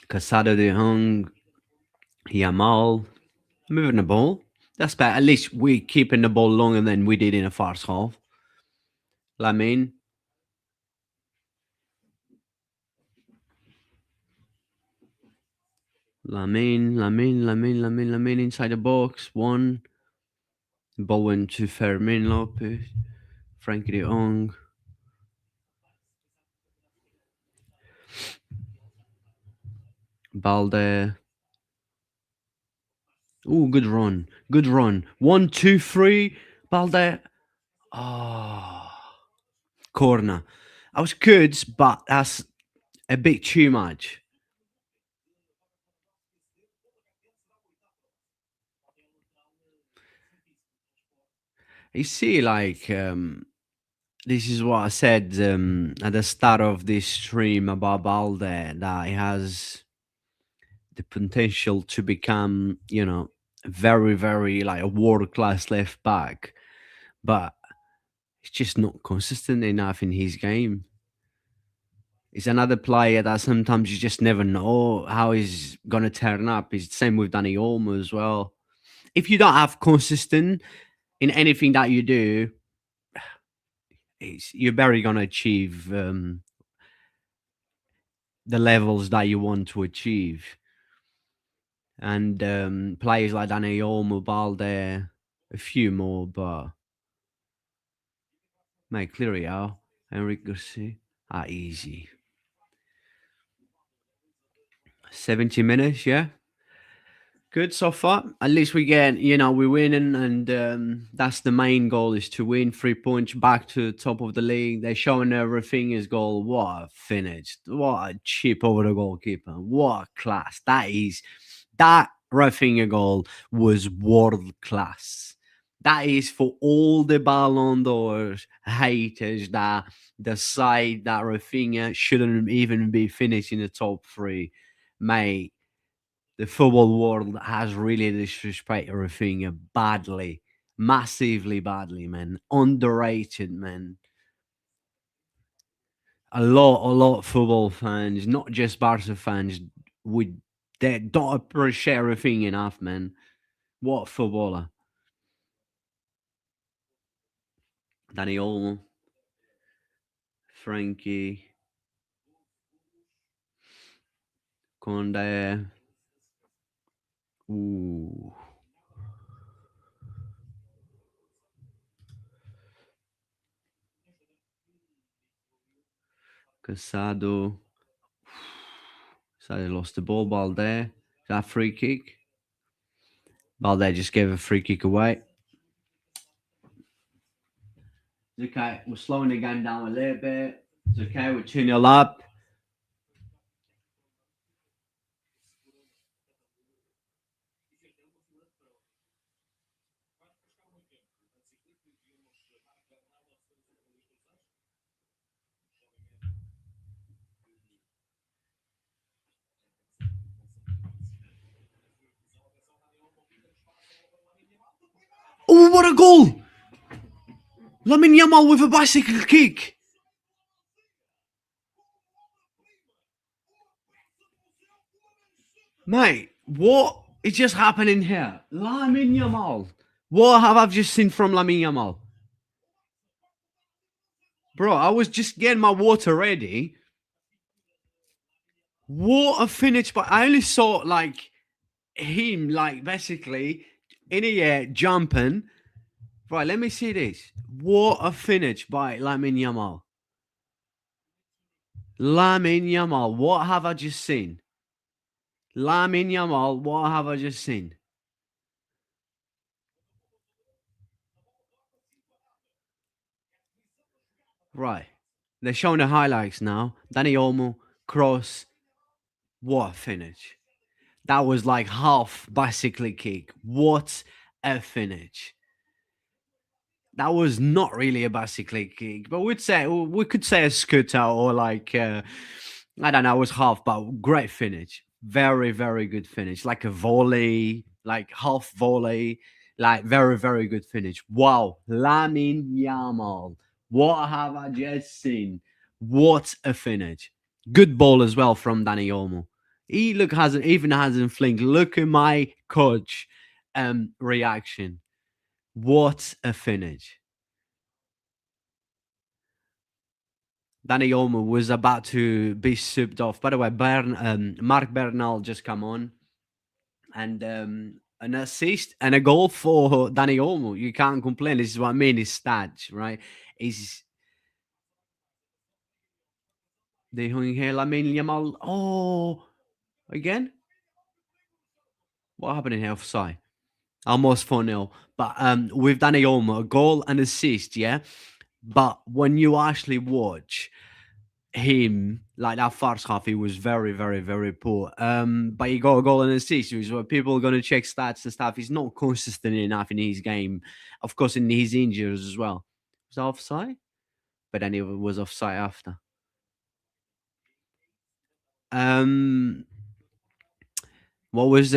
Speaker 1: Casado de Hong, Yamal, moving the ball. That's better. At least we keeping the ball longer than we did in the first half. Lamine, Lamine inside the box. One. Ball went to Fermin Lopez, Frankie de Jong, Balde. Ooh, good run. Good run. 1, 2, 3. Balde. Oh, corner. I was good, but that's a bit too much. You see, like, this is what I said at the start of this stream about Balde, that he has the potential to become, very, very like a world class left back, but it's just not consistent enough in his game. He's another player that sometimes you just never know how he's gonna turn up. It's the same with Danny Olmo as well. If you don't have consistent in anything that you do, you're barely gonna achieve the levels that you want to achieve. And players like Danny Olmo, Balde, a few more, but mate, clear it out. Enrique Garcia, easy. 70 minutes, yeah. Good so far. At least we get, we're winning, and that's the main goal, is to win 3 points back to the top of the league. They're showing everything is goal. What a finish. What a chip over the goalkeeper. What a class. That Rafinha goal was world class. That is for all the Ballon d'Or haters that decide that Rafinha shouldn't even be finished in the top three. Mate, the football world has really disrespected Rafinha badly, massively badly, man. Underrated, man. A lot of football fans, not just Barca fans, would they don't appreciate Rafinha enough, man. What a footballer. Danny Olmo, Frankie. Conde. Ooh. Casado. So they lost the ball. Balde. Is that a free kick? Balde just gave a free kick away. It's okay. We're slowing the game down a little bit. It's okay. We're 2-0 up. Oh, what a goal! Lamine Yamal with a bicycle kick. Mate, what is just happening here? Lamine Yamal. What have I just seen from Lamine Yamal? Bro, I was just getting my water ready. What a finish, but I only saw like him, like basically in the air jumping. Right, let me see this. What a finish by Lamine Yamal. Lamine Yamal, what have I just seen? Lamine Yamal, what have I just seen? Right. They're showing the highlights now. Dani Olmo, cross. What a finish. That was like half bicycle kick. What a finish. That was not really a bicycle kick, but we could say a scooter or like I don't know, it was half, but great finish. Very, very good finish. Like a volley, like half volley, like very, very good finish. Wow. Lamin Yamal. What have I just seen? What a finish. Good ball as well from Danny Olmo. He hasn't flinked. Look at my coach reaction. What a finish. Danny Olmo was about to be subbed off. By the way, Mark Bernal just come on, and an assist and a goal for Danny Olmo. You can't complain. This is what I mean. His stats, right? Is they here Lamine Yamal? Oh, again? What happened in here? Offside. Almost 4-0. But with Danny Olmo, a goal and assist, yeah. But when you actually watch him, like that first half, he was very, very, very poor. But he got a goal and assist. Which where people are going to check stats and stuff. He's not consistent enough in his game. Of course, in his injuries as well. Was that offside? But then it was offside after. Um, what was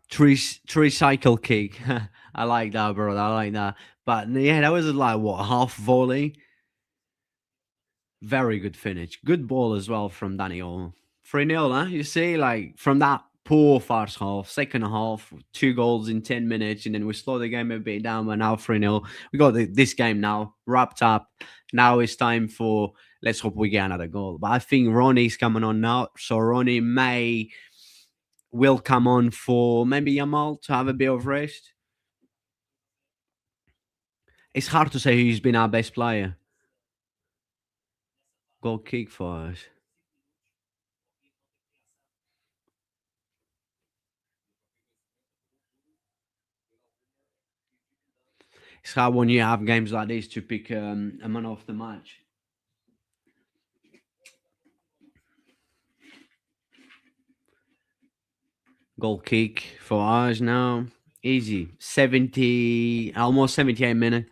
Speaker 1: three cycle kick? I like that, bro. I like that. But yeah, that was like what, half volley. Very good finish. Good ball as well from Daniel. 3-0, huh? You see, like from that poor first half, second half, 2 goals in 10 minutes, and then we slow the game a bit down, but now 3-0. We got this game now wrapped up. Now it's time for, let's hope we get another goal. But I think Ronnie's coming on now. So Ronnie will come on for maybe Yamal to have a bit of rest. It's hard to say who's been our best player. Goal kick for us. It's hard when you have games like this to pick a man of the match. Goal kick for us now. Easy. 70, almost 78 minutes.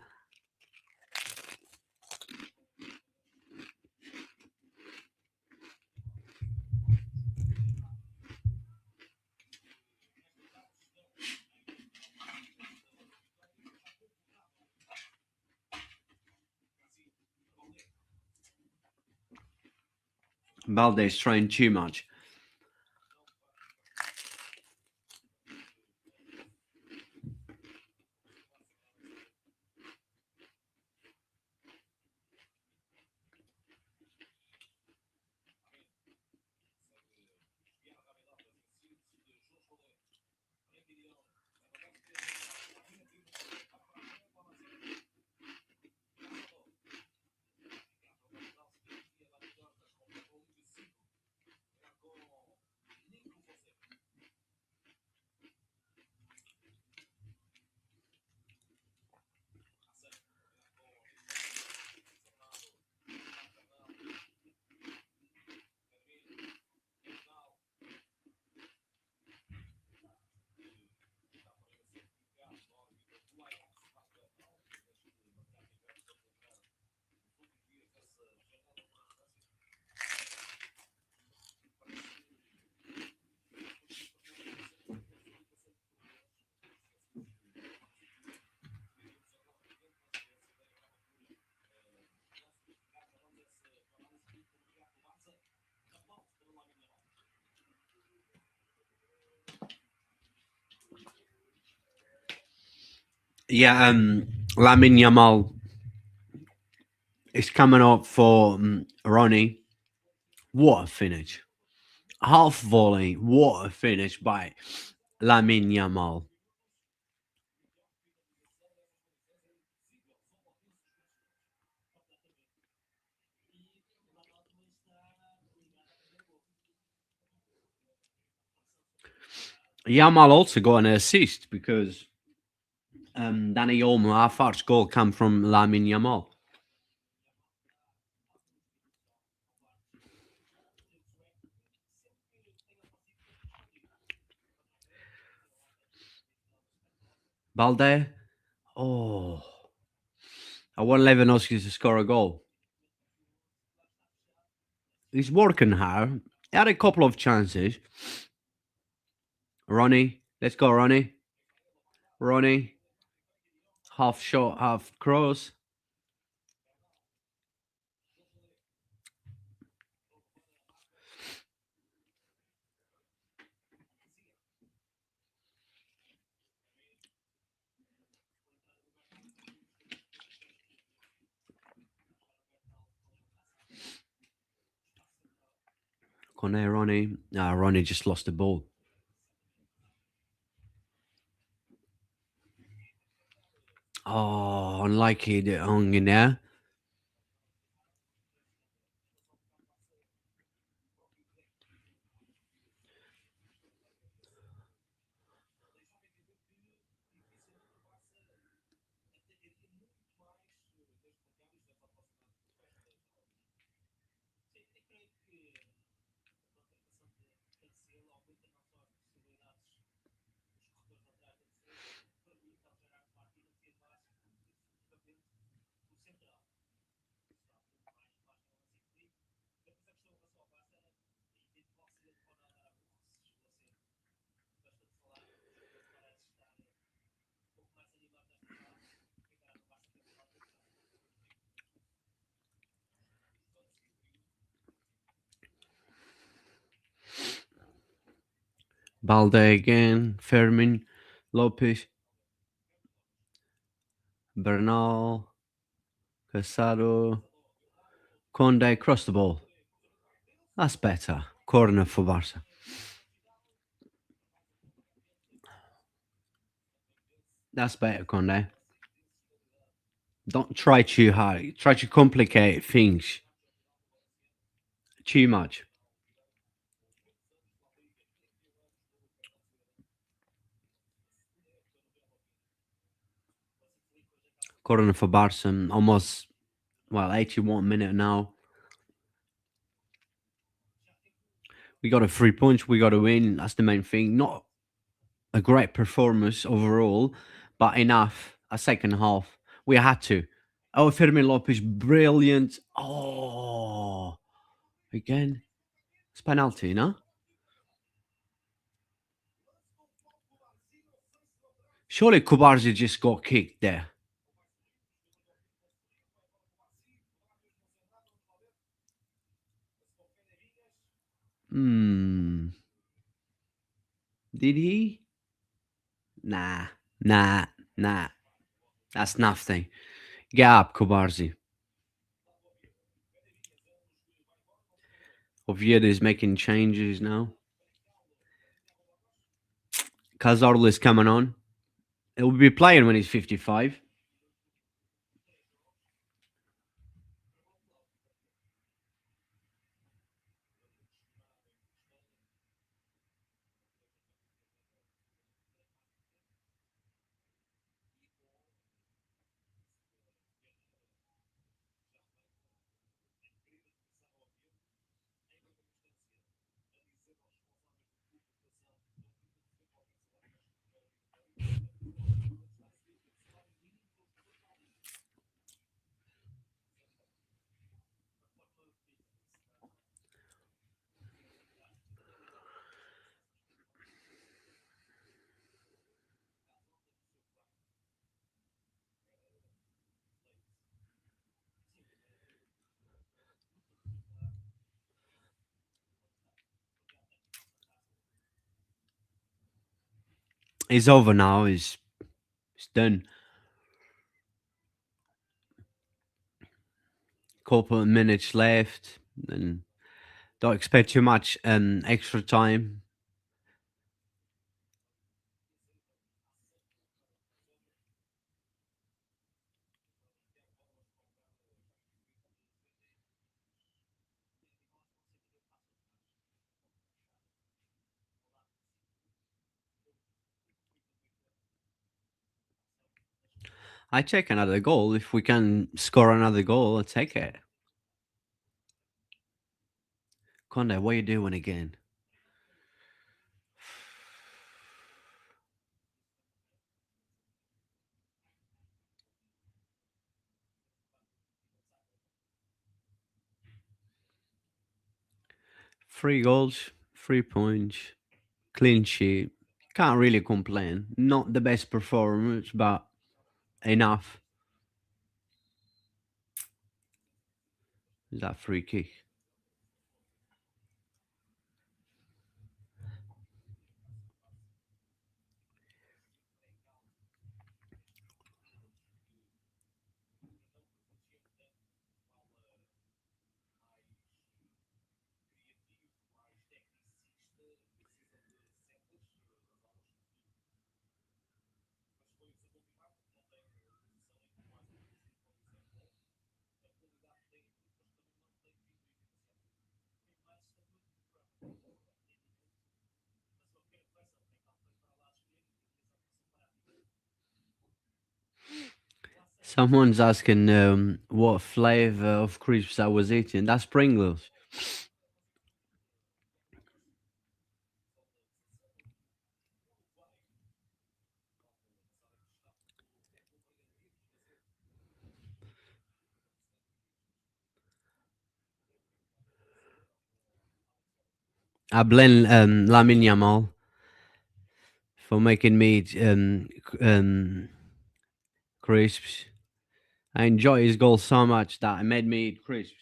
Speaker 1: Balde's trying too much. Yeah, Lamin Yamal is coming up for Ronnie. What a finish! Half volley. What a finish by Lamin Yamal. Yamal also got an assist because Danny Olmo, our first goal, come from Lamin Yamal. Balde, oh, I want Lewandowski to score a goal. He's working hard. He had a couple of chances. Ronnie, let's go, Ronnie. Ronnie, half shot, half cross. Kone, Ronnie. Ronnie just lost the ball. Oh, unlucky the hung in there. Balde again. Fermin, Lopez, Bernal, Casado, Conde, cross the ball. That's better. Corner for Barca. That's better, Conde. Don't try too hard. Try to complicate things too much. Corner for Barca. Almost, well, 81 minute now. We got a 3 points. We got to win. That's the main thing. Not a great performance overall, but enough. A second half. We had to. Oh, Fermin Lopez, brilliant. Oh, again. It's penalty, no? Surely Kubarzi just got kicked there. Hmm. Did he? Nah, nah, nah. That's nothing. Get up, Kubarzi. Oviedo is making changes now. Cazorla is coming on. He'll be playing when he's 55. It's over now. It's done. couple of minutes left, and don't expect too much extra time. I take another goal. If we can score another goal, I'll take it. Conde, what are you doing again? Three goals, 3 points, clean sheet. Can't really complain. Not the best performance, but enough. Is that free kick? Someone's asking what flavor of crisps I was eating. That's Pringles. I blame Lamin Yamal for making me eat crisps. I enjoy his goal so much that it made me eat crisps.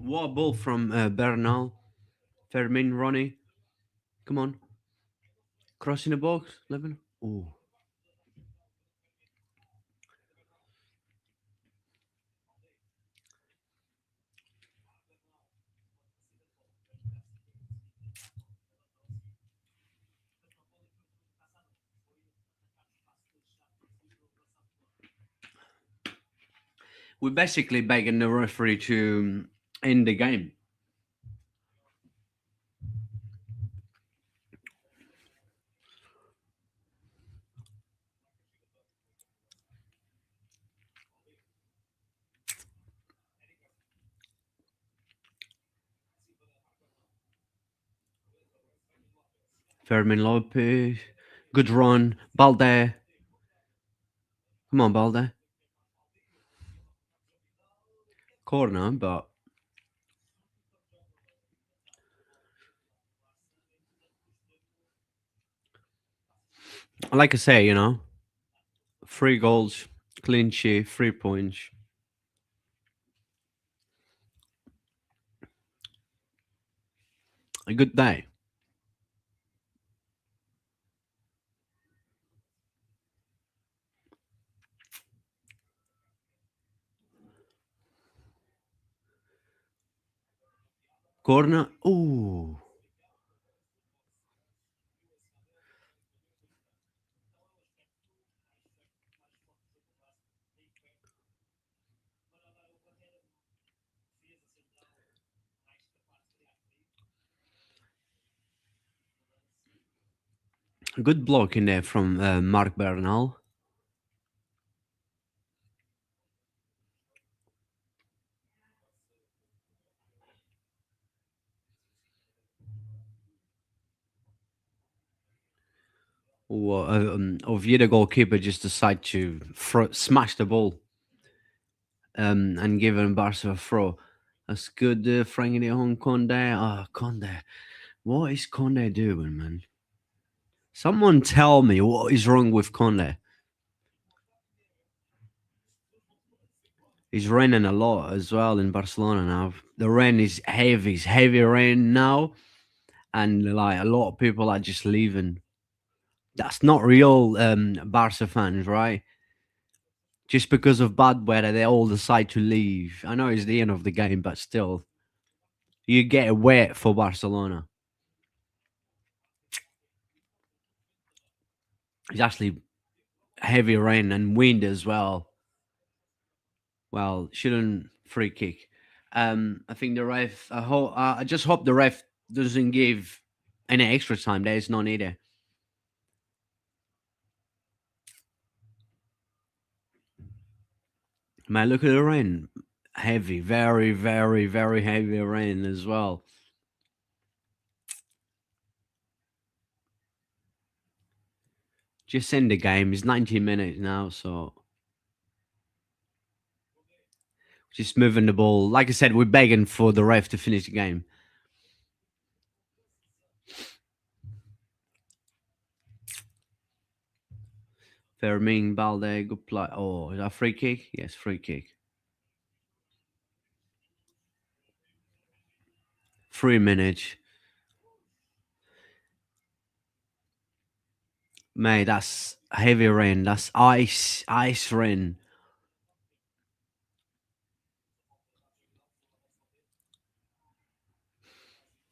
Speaker 1: What a ball from Bernal. Fermin, Ronnie. Come on. Crossing the box. 11. Oh. We're basically begging the referee to end the game. Fermin Lopez. Good run. Balde. Come on, Balde. Corner, but like I say, 3 goals, clean sheet, 3 points. A good day. Corner. Ooh. Good block in there from Mark Bernal. Oviedo goalkeeper just decided to smash the ball and give Barca a throw. That's good, Frankie on Conde. Oh, Conde. What is Conde doing, man? Someone tell me what is wrong with Conde. He's raining a lot as well in Barcelona now. The rain is heavy. It's heavy rain now. And like a lot of people are just leaving. That's not real Barca fans, right? Just because of bad weather, they all decide to leave. I know it's the end of the game, but still, you get wet for Barcelona. It's actually heavy rain and wind as well. Well, shouldn't free kick. I think the ref. I just hope the ref doesn't give any extra time. There is no need there. Man, look at the rain. Heavy, very, very, very heavy rain as well. Just end the game. It's 90 minutes now, so just moving the ball. Like I said, we're begging for the ref to finish the game. Fermin, Balde, good play. Oh, is that free kick? Yes, free kick. 3 minutes. Mate, that's heavy rain. That's ice rain.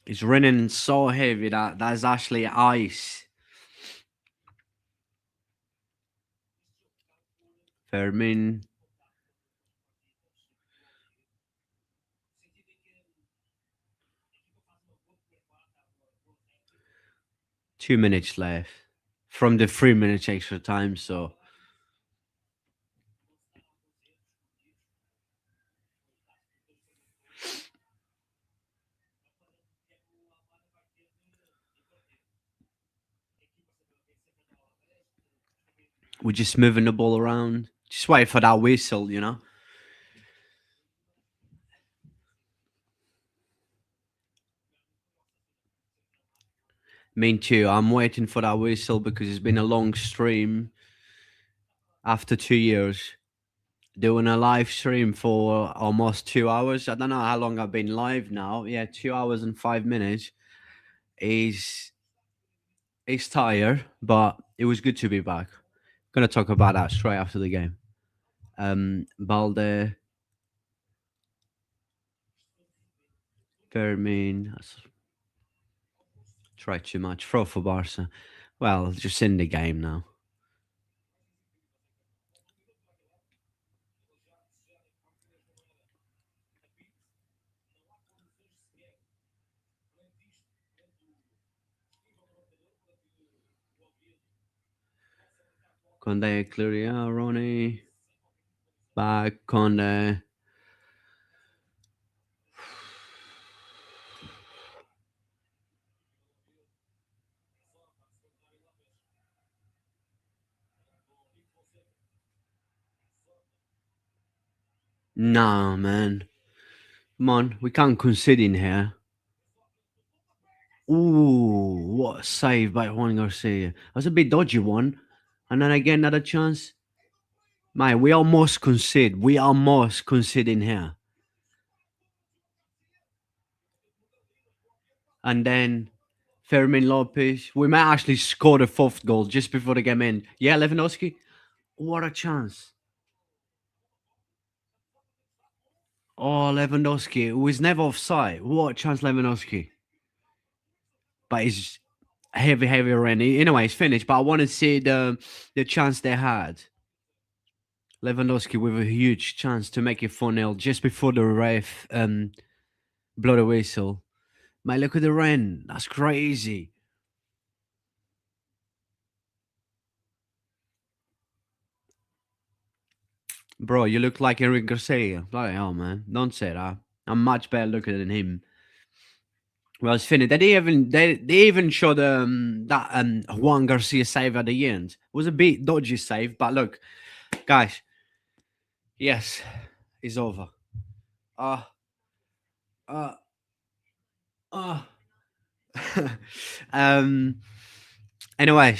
Speaker 1: It's raining so heavy that that's actually ice. Fermin. 2 minutes left from the 3 minutes extra time. So we're just moving the ball around. Just wait for that whistle, you know. Me too. I'm waiting for that whistle because it's been a long stream after 2 years. Doing a live stream for almost 2 hours. I don't know how long I've been live now. Yeah, 2 hours and 5 minutes. Is it's tired, but it was good to be back. Gonna talk about that straight after the game. Balde, Fermin, try too much. Throw for Barca. Well, just in the game now. Conde, Cluria, Ronnie, back, Conde. Nah, man. Come on, we can't concede in here. Ooh, what a save by Juan Garcia. That was a bit dodgy one. And then again, another chance. Man, we almost concede. We almost concede in here. And then Fermin Lopez. We might actually score the fourth goal just before the game end. Yeah, Lewandowski. What a chance. Oh, Lewandowski was never offside. What a chance, Lewandowski. But it's heavy, heavy rain. Anyway, it's finished. But I want to see the chance they had. Lewandowski with a huge chance to make it 4-0 just before the ref blow the whistle. Mate, look at the rain. That's crazy. Bro, you look like Eric Garcia. Bloody hell, man. Don't say that. I'm much better looking than him. Well, it's finished. They even showed that Juan Garcia save at the end. It was a bit dodgy save, but look, guys, yes, it's over. Uh uh uh um anyway,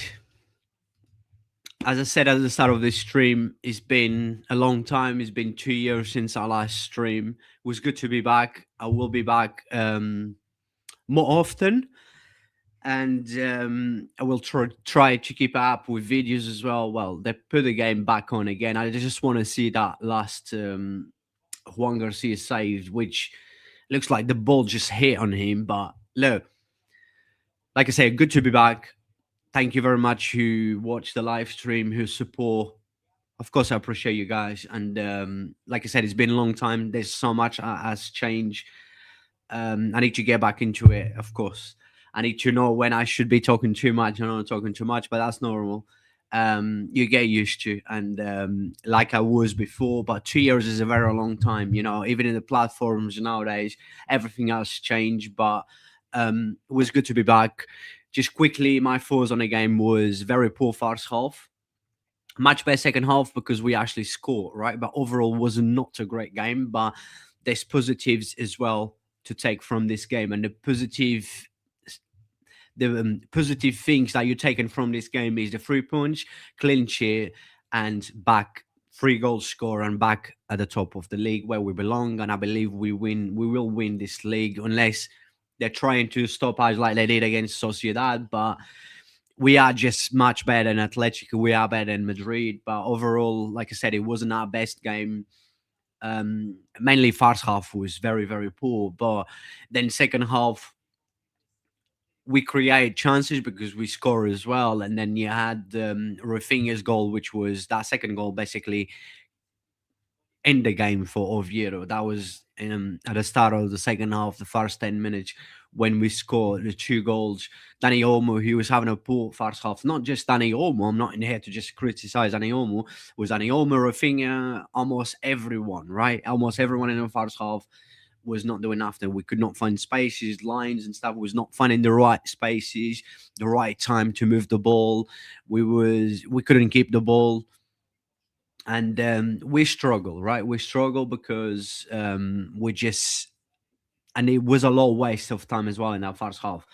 Speaker 1: as I said at the start of this stream, it's been a long time. It's been 2 years since our last stream. It was good to be back. I will be back more often, and I will try to keep up with videos as well. Well, they put the game back on again. I just want to see that last Juan Garcia save, which looks like the ball just hit on him. But look, like I said, good to be back. Thank you very much who watched the live stream, who support. Of course, I appreciate you guys. And like I said, it's been a long time. There's so much has changed. I need to get back into it, of course. I need to know when I should be talking too much and not talking too much, but that's normal. You get used to, and like I was before, but 2 years is a very long time. You know, even in the platforms nowadays, everything has changed. But it was good to be back. Just quickly, my thoughts on the game was very poor first half, much better second half because we actually scored, right? But overall, was not a great game. But there's positives as well to take from this game, and the positive things that you're taking from this game is the 3 points, clean sheet, and back 3 goals score and back at the top of the league where we belong. And I believe we win. We will win this league unless they're trying to stop us like they did against Sociedad. But we are just much better than Atletico. We are better than Madrid. But overall, like I said, it wasn't our best game. Mainly first half was very, very poor. But then second half, we create chances because we score as well. And then you had Rafinha's goal, which was that second goal basically end the game for Oviedo. That was at the start of the second half, the first 10 minutes when we scored the 2 goals. Danny Olmo, he was having a poor first half. Not just Danny Olmo, I'm not in here to just criticize Danny Olmo. It was Danny Olmo, Rafinha, almost everyone, right? Almost everyone in the first half was not doing nothing. We could not find spaces, lines and stuff. Was not finding the right spaces, the right time to move the ball. We couldn't keep the ball, and we struggle, right? We struggle because we just, and it was a lot of waste of time as well in that first half.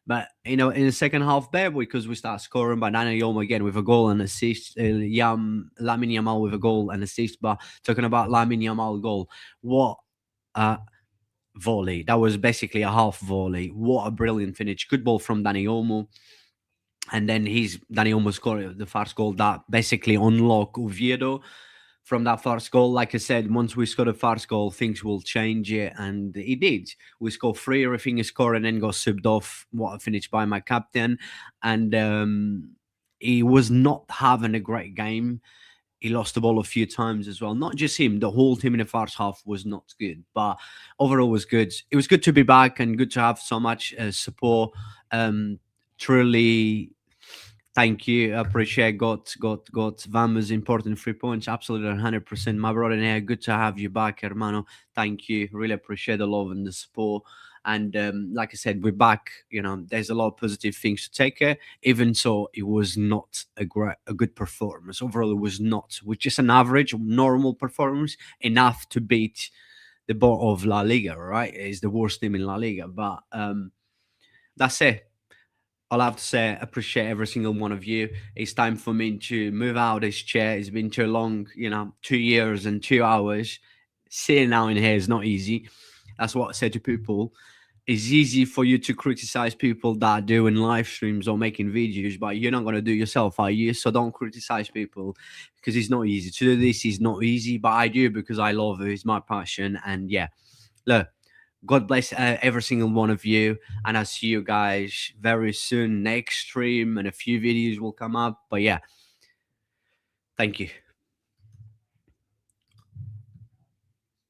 Speaker 1: But in the second half, there because we start scoring by Nana Yoma again with a goal and assist, Lamine Yamal with a goal and assist. But talking about Lamine Yamal goal, what a volley! That was basically a half volley. What a brilliant finish! Good ball from Dani Olmo, and then Dani Olmo scored the first goal that basically unlocked Oviedo from that first goal. Like I said, once we scored the first goal, things will change it, and it did. We scored three, everything is scored, and then got subbed off. What a finish by my captain, and he was not having a great game. He lost the ball a few times as well. Not just him, the whole team in the first half was not good, but overall was good. It was good to be back and good to have so much support. Truly, thank you. I appreciate got Vamos important 3 points. Absolutely 100%. My brother here, good to have you back, hermano. Thank you. Really appreciate the love and the support. And like I said, we're back. There's a lot of positive things to take here. Even so, it was not a good performance. Overall, it was not. With just an average, normal performance, enough to beat the bottom of La Liga, right? It's the worst team in La Liga. But that's it. All I have to say, appreciate every single one of you. It's time for me to move out of this chair. It's been too long, 2 years and 2 hours. Sitting now in here is not easy. That's what I said to people. it's easy for you to criticize people that are doing live streams or making videos, but you're not going to do it yourself, are you? So don't criticize people because it's not easy. To do this is not easy, but I do because I love it. It's my passion. And yeah, look, God bless every single one of you. And I'll see you guys very soon. Next stream and a few videos will come up. But yeah, thank you.